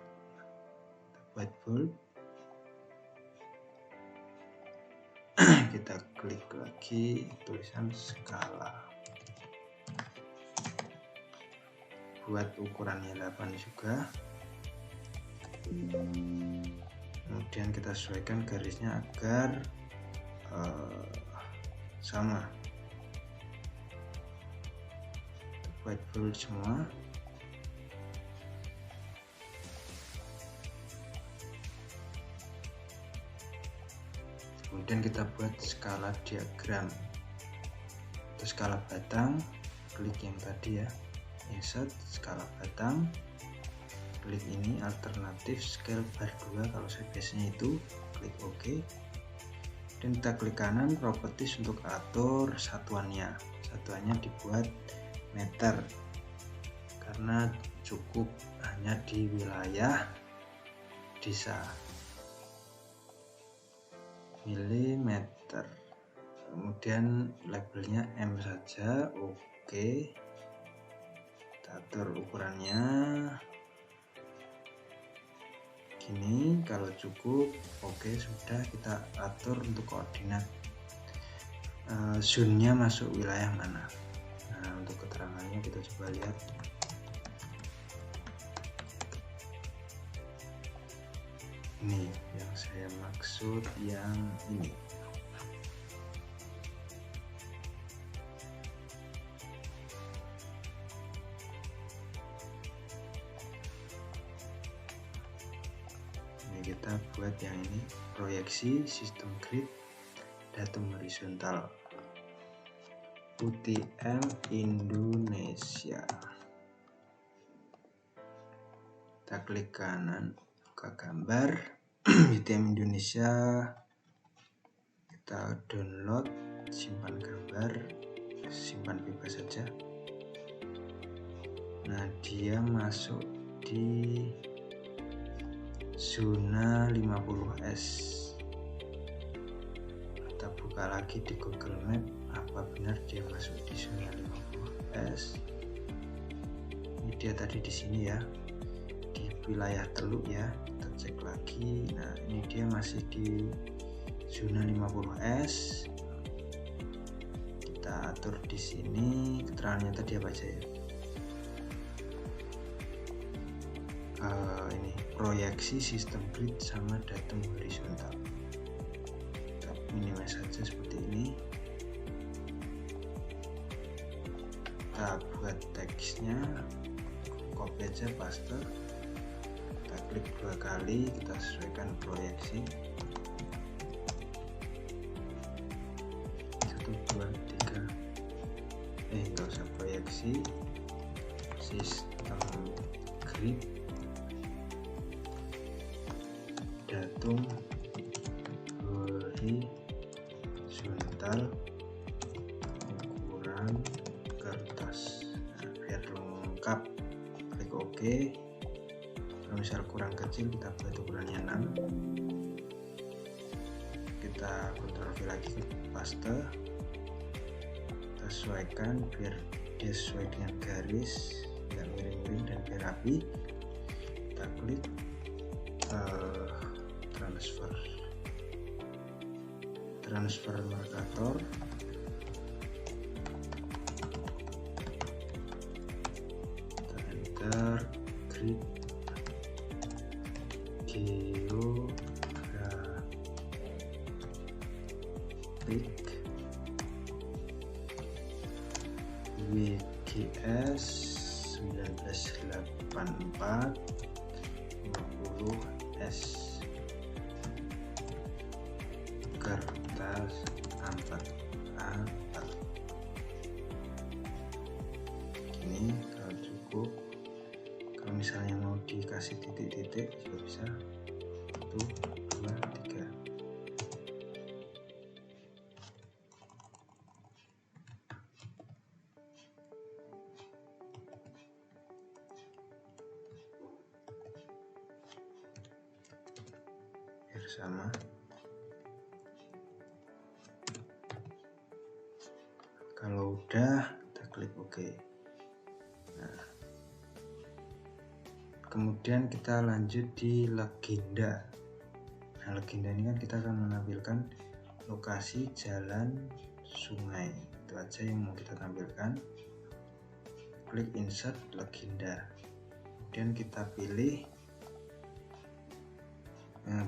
Buat bold, kita klik lagi tulisan skala, buat ukurannya 8 juga. Kemudian kita sesuaikan garisnya agar sama. Buat bold semua. Kemudian kita buat skala diagram atau skala batang, klik yang tadi ya, insert skala batang, klik ini alternatif scale bar 2 kalau saya biasanya itu, klik OK. Dan kita klik kanan properties untuk atur satuannya dibuat meter karena cukup hanya di wilayah desa. Milimeter, kemudian labelnya M saja, oke. Kita atur ukurannya gini, kalau cukup oke, sudah. Kita atur untuk koordinat zone-nya masuk wilayah mana. Nah, untuk keterangannya kita coba lihat. Ini yang saya maksud, yang ini. Ini kita buat yang ini, proyeksi sistem grid datum horizontal UTM Indonesia. Kita klik kanan, buka gambar UTM Indonesia, kita download, simpan gambar, simpan bebas saja. Nah, dia masuk di zona 50S. Kita buka lagi di Google Map, apa benar dia masuk di zona 50S. Ini dia tadi di sini ya, di wilayah Teluk ya. Kita cek lagi. Nah, ini dia masih di zona 50S. Kita atur di sini keterangannya tadi apa aja ya. Ini proyeksi sistem grid sama datum horizontal. Kita minimize saja seperti ini. Kita buat teksnya, copy aja, paste, kita klik 2 kali, kita sesuaikan proyeksi 1, 2, 3. Nggak usah proyeksi, sistem grid, datum, horizontal, ukuran kertas. Nah, biar lengkap, klik OK. Kalau misal kurang kecil, kita buat ukurannya 6. Kita Ctrl V lagi, paste, kita sesuaikan biar dia sesuai dengan garis, nggak miring-miring dan biar rapi. Kita klik transfer markator, kita enter grid geographic WGS 1984 50S kertas 4A4. Ini kalau cukup, kalau misalnya mau dikasih titik-titik juga bisa. 1, 2, 3. Biar sama. Kalau udah, kita klik OK. Nah, kemudian kita lanjut di legenda. Nah, legenda ini kan kita akan menampilkan lokasi jalan, sungai. Itu aja yang mau kita tampilkan. Klik insert legenda. Kemudian kita pilih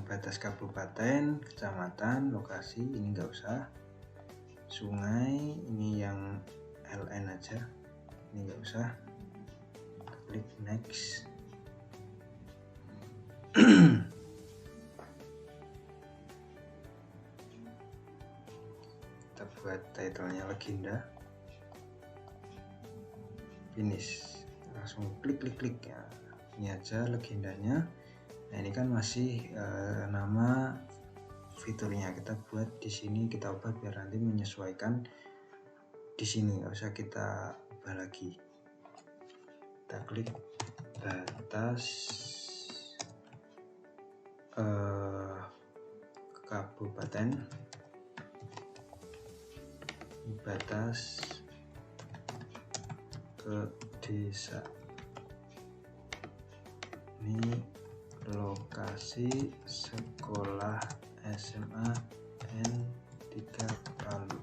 batas kabupaten, kecamatan, lokasi ini nggak usah. Sungai ini yang LN aja, ini nggak usah. Klik next. Kita buat titlenya legenda, finish, langsung klik ya. Ini aja legendanya. Nah, ini kan masih nama fiturnya, kita buat di sini, kita ubah biar nanti menyesuaikan di sini, nggak usah kita ubah lagi. Kita klik batas kabupaten, batas ke desa, ini lokasi sekolah SMA N3 Palu.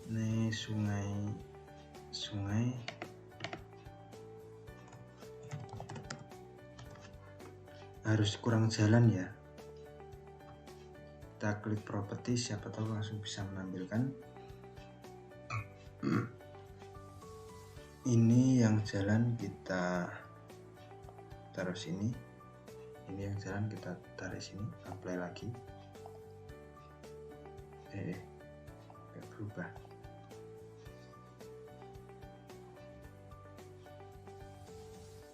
Ini sungai harus kurang jalan ya. Kita klik properti, siapa tahu langsung bisa menampilkan. Ini yang jalan kita taruh sini, ini yang jalan kita taruh sini, apply lagi. Nggak berubah.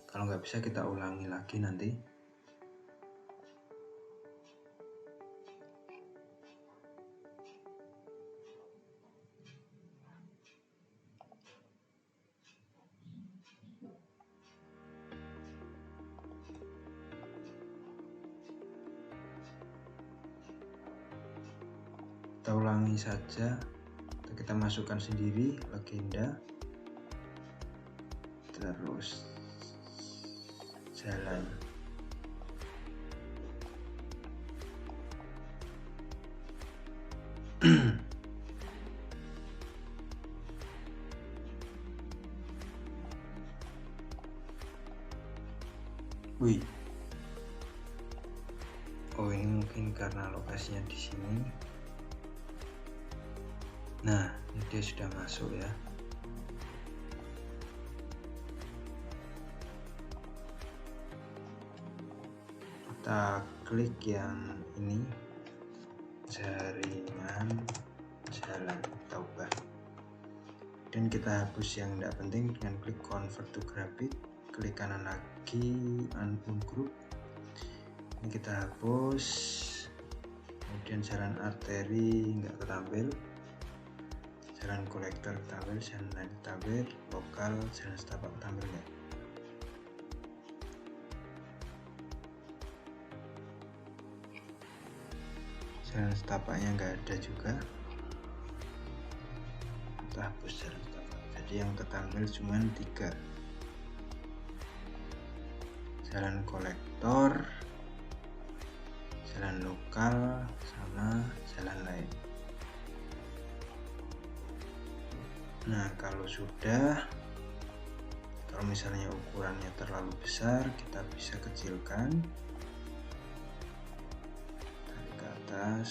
Kalau nggak bisa kita ulangi lagi nanti. Kita ulangi saja, kita masukkan sendiri legenda, terus jalan. Wih, oh ini mungkin karena lokasinya di sini. Nah, ini dia sudah masuk ya. kita klik yang ini, jaringan jalan Taubah, dan kita hapus yang tidak penting dengan klik convert to graphic. Klik kanan lagi ungroup, ini kita hapus. Kemudian jalan arteri nggak ketampil, jalan kolektor ketampil, jalan lain ketampil, lokal, jalan setapak ketampil nggak. Jalan setapaknya nggak ada juga, kita hapus jalan setapak. Jadi yang ketampil cuma 3, jalan kolektor, jalan lokal, sama jalan lain. Nah, kalau misalnya ukurannya terlalu besar, kita bisa kecilkan, tarik ke atas,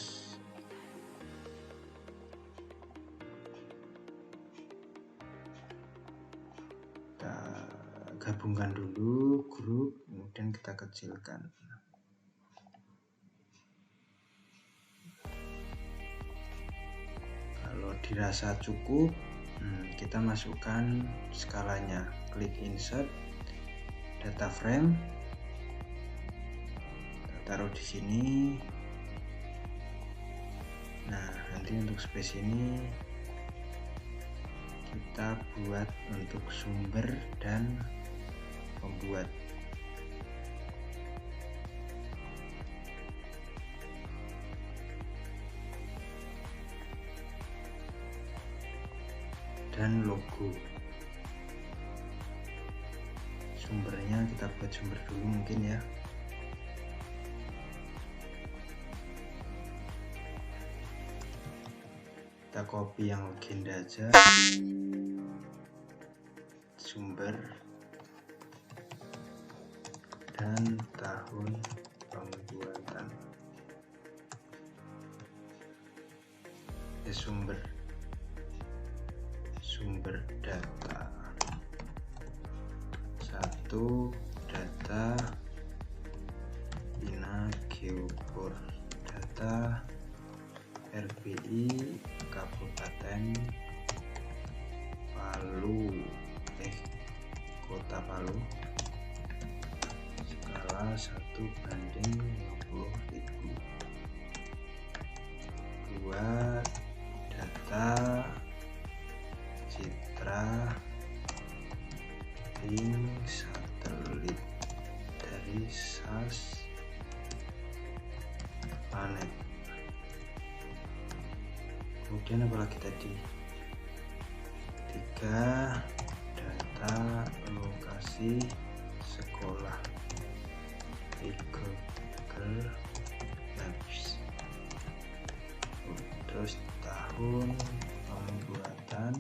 kita gabungkan dulu grup, kemudian kita kecilkan. Kalau dirasa cukup, kita masukkan skalanya, klik insert data frame, kita taruh di sini. Nah, nanti untuk space ini kita buat untuk sumber dan pembuat. Dan logo. Sumbernya kita buat sumber dulu mungkin ya. Kita copy yang legenda aja. Sumber dan tahun pembuatan. Sumber data 1, data Bina Geopor, data RBI Kabupaten Palu, Kota Palu, skala 1:50.000. 2, data citra link satelit dari SAS Planet. Kemudian apalagi tadi? 3, data lokasi sekolah di Google Maps. Terus tahun pembuatan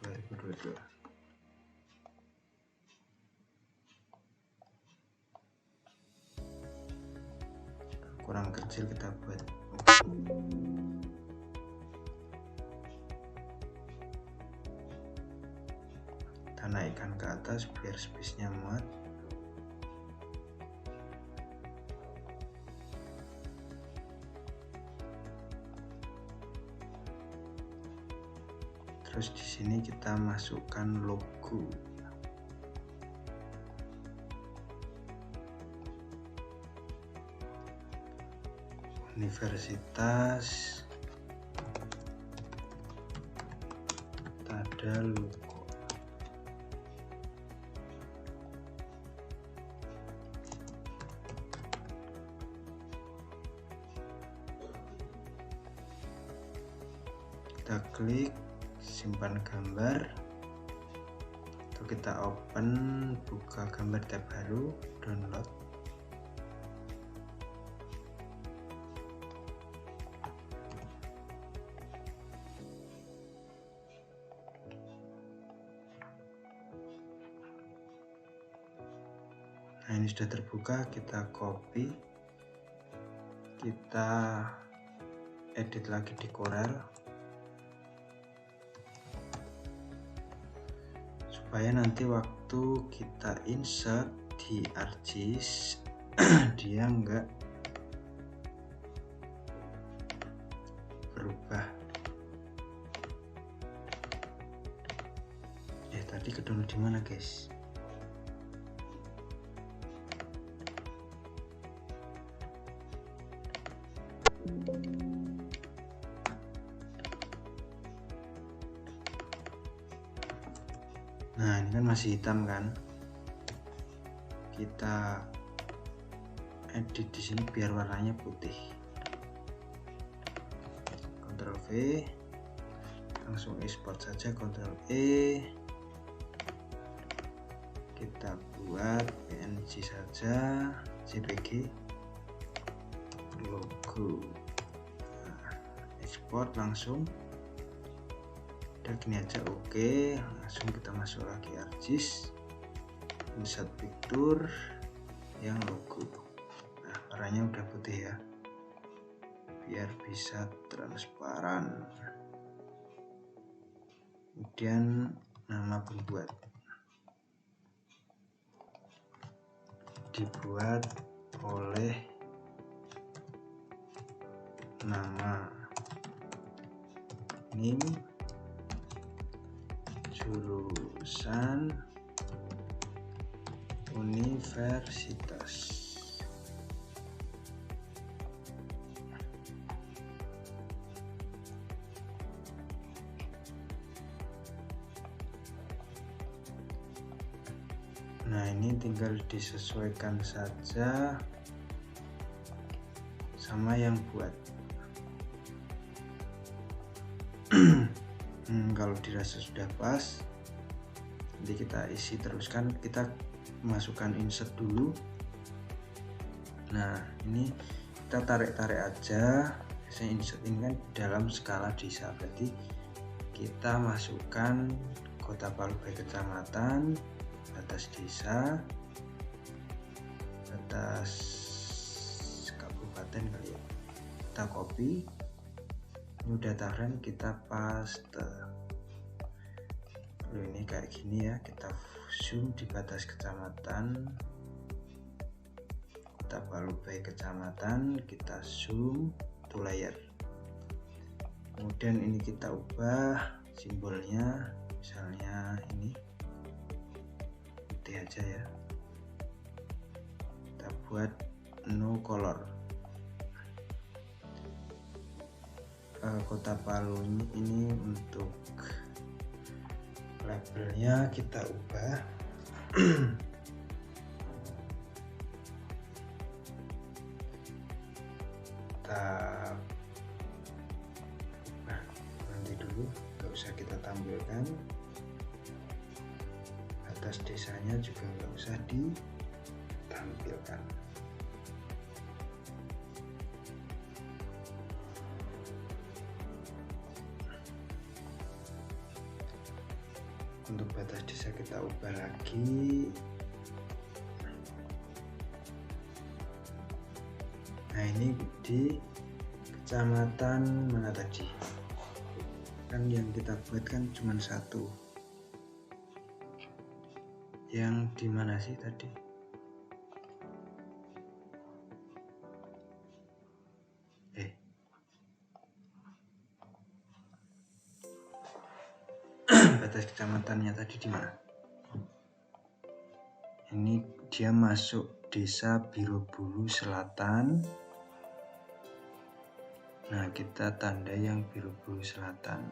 2022. Kurang kecil kita buat. Kita naikkan ke atas biar space-nya muat. Terus di sini kita masukkan logo. Universitas Tadaloko. Kita klik simpan gambar, atau kita open, buka gambar tab baru, download. Nah, ini sudah terbuka, kita copy, kita edit lagi di Corel supaya nanti waktu kita insert di ArcGIS dia enggak berubah. Tadi ke-download di mana, guys? Nah, ini kan masih hitam kan? Kita edit di sini biar warnanya putih. Ctrl V, langsung export saja. Ctrl E, kita buat PNG saja, JPG logo. Nah, export langsung. Udah gini aja, oke. Langsung kita masuk lagi ArcGIS, insert picture yang logo. Nah, warnanya udah putih ya, biar bisa transparan. Kemudian nama pembuat dibuat oleh nama name, jurusan, universitas. Nah, ini tinggal disesuaikan saja sama yang buat. Kalau dirasa sudah pas, nanti kita isi teruskan. Kita masukkan insert dulu. Nah, ini kita tarik-tarik aja. Biasanya insert ini kan dalam skala desa, berarti kita masukkan Kota Palu by kecamatan, batas desa, batas kabupaten kali ya. Kita copy, ini data frame kita paste. Lalu ini kayak gini ya, kita zoom di batas kecamatan, Kota Palu by kecamatan, kita zoom to layer. Kemudian ini kita ubah simbolnya, misalnya ini putih aja ya, kita buat no color. Kota Palu ini untuk labelnya kita ubah kita nanti dulu, nggak usah kita tampilkan. Batas desanya juga nggak usah ditampilkan. Untuk batas desa kita ubah lagi. Nah, ini di kecamatan mana tadi? Kan yang kita buat kan cuma satu. Yang di mana sih tadi? Batas kecamatannya tadi di mana? Ini dia masuk Desa Birobulu Selatan. Nah, kita tanda yang Birobulu Selatan.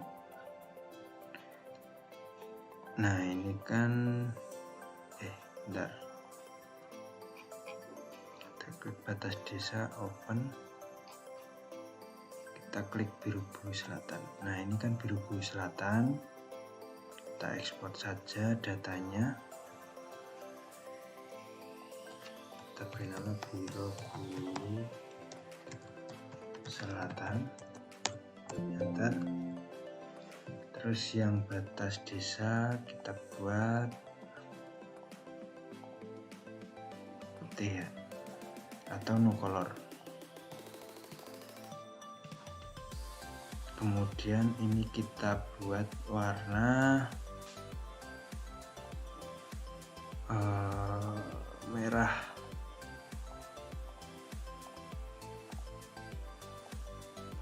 Nah, ini kan bentar. Kita klik batas desa, open. Kita klik Birobulu Selatan. Nah, ini kan Birobulu Selatan. Kita ekspor saja datanya. Kita beri nama Birobulu Selatan. Enter. Terus yang batas desa kita buat putih ya, atau no color. Kemudian ini kita buat warna merah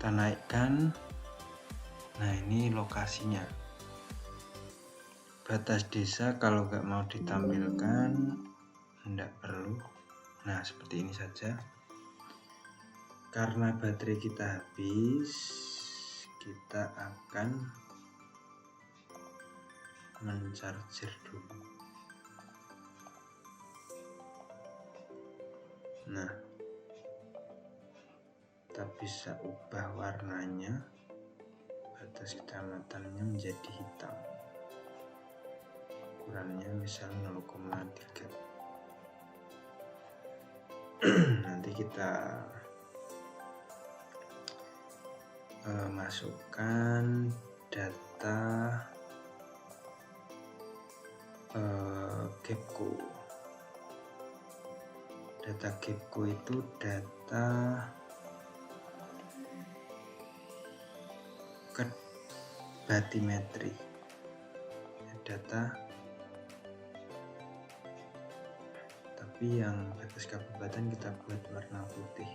kita naikkan. Nah, ini lokasinya. Batas desa kalau nggak mau ditampilkan tidak perlu. Nah, seperti ini saja. Karena baterai kita habis, kita akan mencarger dulu. Nah, kita bisa ubah warnanya, batas kecamatannya menjadi hitam, ukurannya misal 0,3. Nanti kita masukkan data Gapco. Data Gapco itu data ke batimetri, data tapi yang batas kabupaten kita buat warna putih.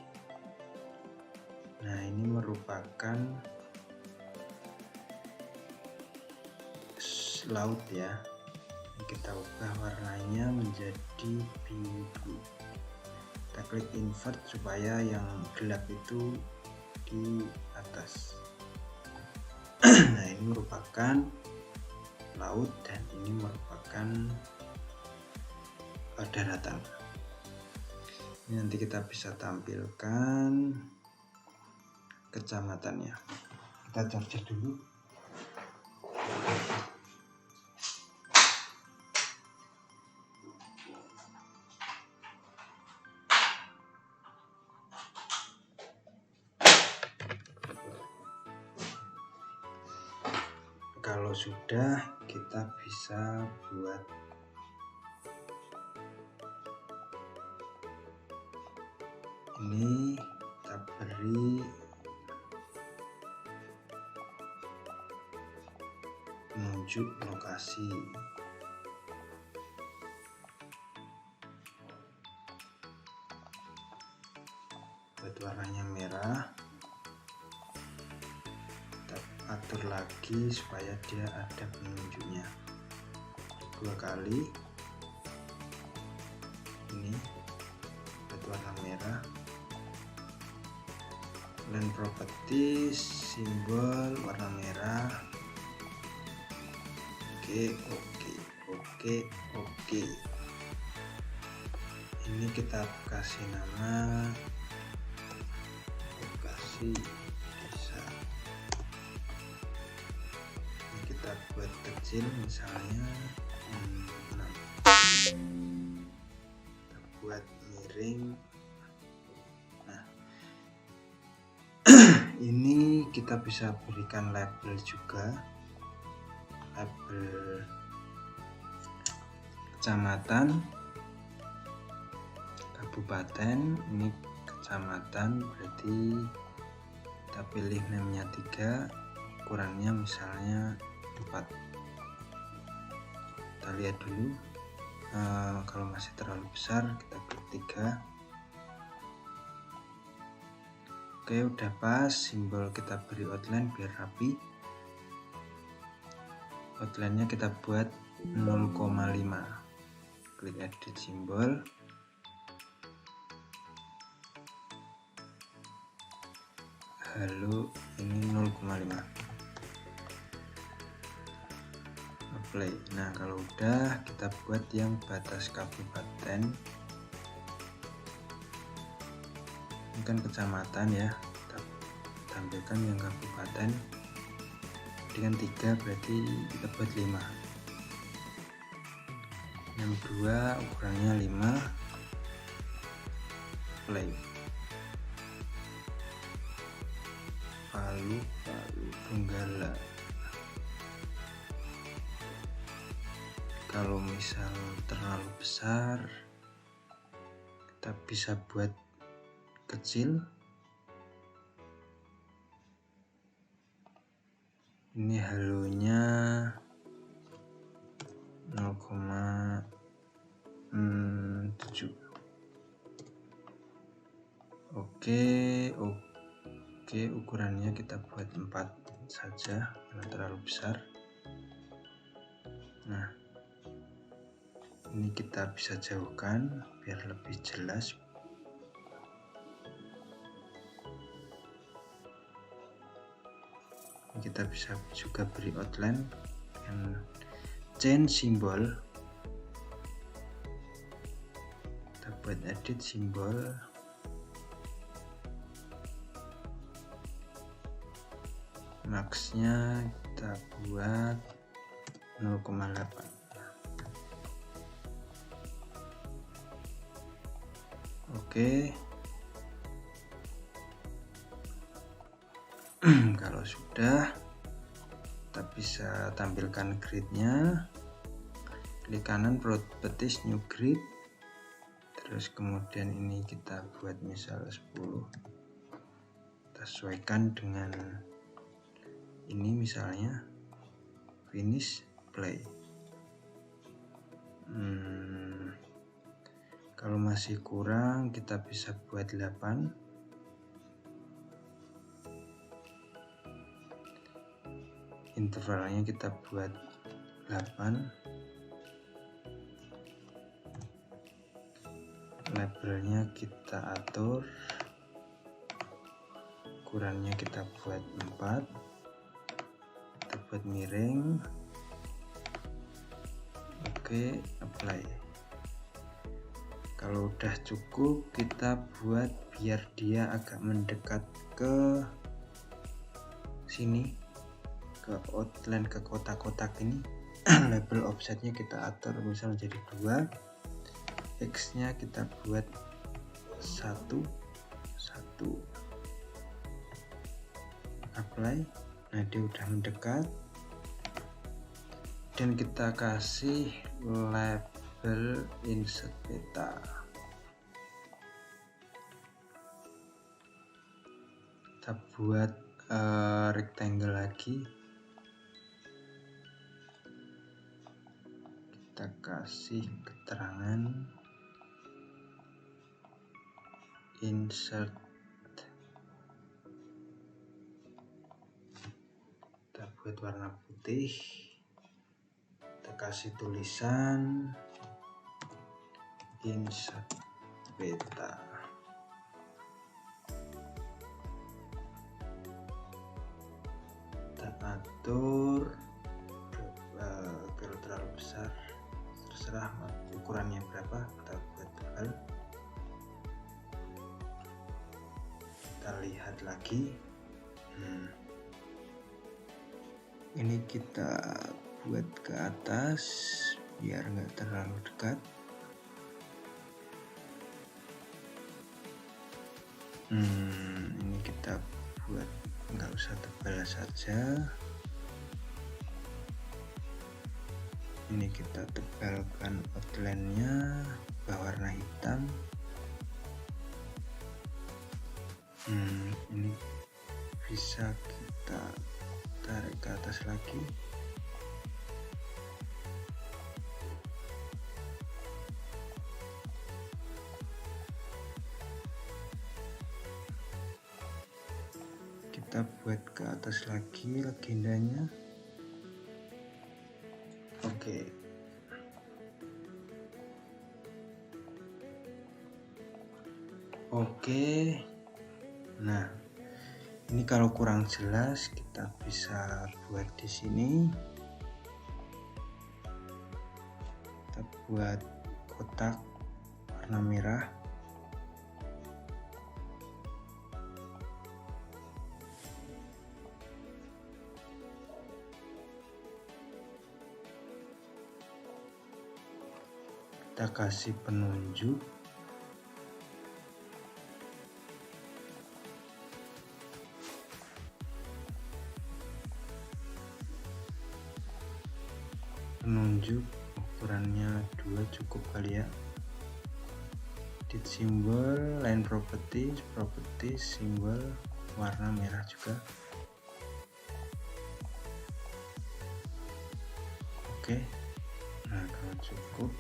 Nah, ini merupakan laut ya. Kita ubah warnanya menjadi biru. Kita klik invert supaya yang gelap itu di atas. Nah, ini merupakan laut dan ini merupakan daratan. Ini nanti kita bisa tampilkan kecamatannya. Kita charger dulu. Kalau sudah, kita bisa buat ini, kita beri menunjuk lokasi. Buat warnanya merah. Atur lagi supaya dia ada penunjuknya 2 kali. Ini buat warna merah. Land properties, simbol warna merah. Oke. Ini kita kasih nama lokasi desa. Kita buat kecil misalnya 6. Kita buat miring. Nah, ini kita bisa berikan label juga, label kecamatan, kabupaten. Ini kecamatan berarti kita pilih namanya 3, ukurannya misalnya 4. Kita lihat dulu, kalau masih terlalu besar kita klik 3. Oke, udah pas. Simbol kita beri outline biar rapi. Outline-nya kita buat 0,5. Klik edit simbol. Halo, ini 0,5. Play. Nah, kalau udah, kita buat yang batas kabupaten. Ini kan kecamatan ya, kita tampilkan yang kabupaten dengan 3, berarti kita buat 5. Yang 2 ukurannya 5. Play. Palu Donggala. Kalau misal terlalu besar, kita bisa buat kecil. Ini halonya 0,7. Oke. Oke, ukurannya kita buat 4 saja karena terlalu besar. Nah, ini kita bisa jauhkan biar lebih jelas. Kita bisa juga beri outline dengan chain simbol. Kita buat edit simbol. Maxnya kita buat 0,8. Oke. Kalau sudah, kita bisa tampilkan gridnya. Klik kanan properties new grid, terus kemudian ini kita buat misal 10. Kita sesuaikan dengan ini, misalnya finish play. Kalau masih kurang kita bisa buat 8. Intervalnya kita buat 8. Labelnya kita atur, ukurannya kita buat 4. Kita buat miring. Oke, apply. Kalau udah cukup, kita buat biar dia agak mendekat ke sini, ke outline, ke kotak-kotak ini. Label offsetnya kita atur misal jadi 2. X nya kita buat 1. Apply. Nah, dia udah mendekat, dan kita kasih label insert peta. Kita buat rectangle lagi, kita kasih keterangan insert. Kita buat warna putih, kita kasih tulisan insert peta. Kita atur kalau terlalu besar, terserah ukurannya berapa, kita buat tebal. Kita lihat lagi. Ini kita buat ke atas biar nggak terlalu dekat. Ini kita buat nggak usah tebal saja. Ini kita tebalkan outline-nya berwarna hitam. Ini bisa kita tarik ke atas lagi. Kita buat ke atas lagi legendanya. Oke. Nah, ini kalau kurang jelas kita bisa buat di sini. Kita buat kotak warna merah. Kita kasih penunjuk. Ukurannya 2 cukup kali ya. Edit simbol, line properties, simbol warna merah juga. Oke. Nah, kalau cukup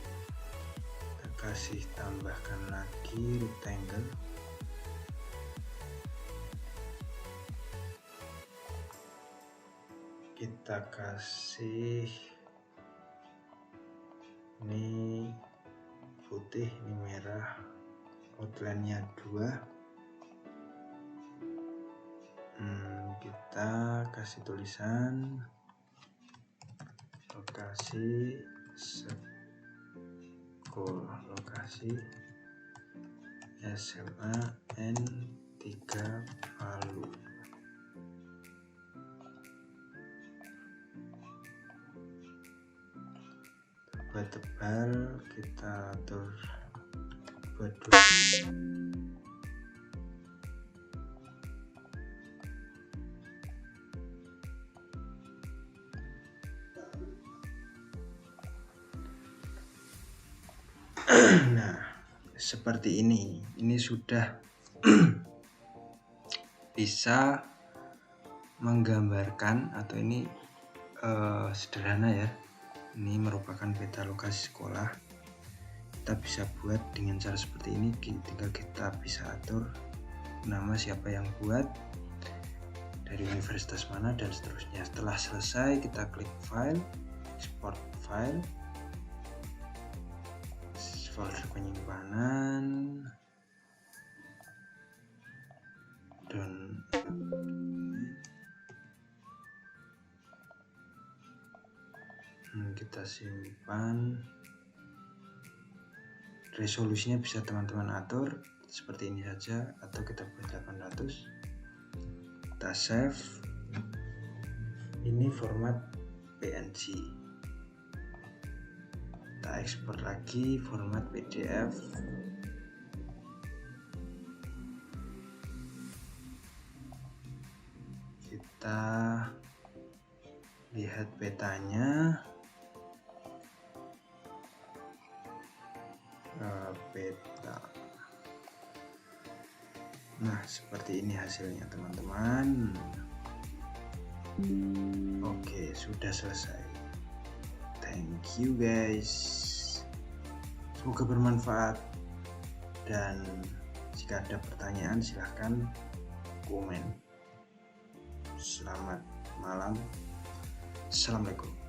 kita kasih tambahkan lagi rectangle. kita kasih ini putih, ini merah, outline-nya 2. Kita kasih tulisan lokasi sekolah, lokasi SMA N3 Palu. Buat tebal kita atur buat 2. Nah, seperti ini sudah bisa menggambarkan, atau ini sederhana ya, ini merupakan peta lokasi sekolah. Kita bisa buat dengan cara seperti ini, tinggal kita bisa atur nama siapa yang buat, dari universitas mana, dan seterusnya. Setelah selesai kita klik file, export file, folder penyimpanan, dan kita simpan. Resolusinya bisa teman-teman atur seperti ini saja, atau kita buat 800. Kita save. Ini format PNG. Kita ekspor lagi format PDF. Kita lihat petanya. Peta. Nah, seperti ini hasilnya teman-teman. Oke, sudah selesai. Thank you guys. Semoga bermanfaat, dan jika ada pertanyaan silahkan komen. Selamat malam. Assalamualaikum.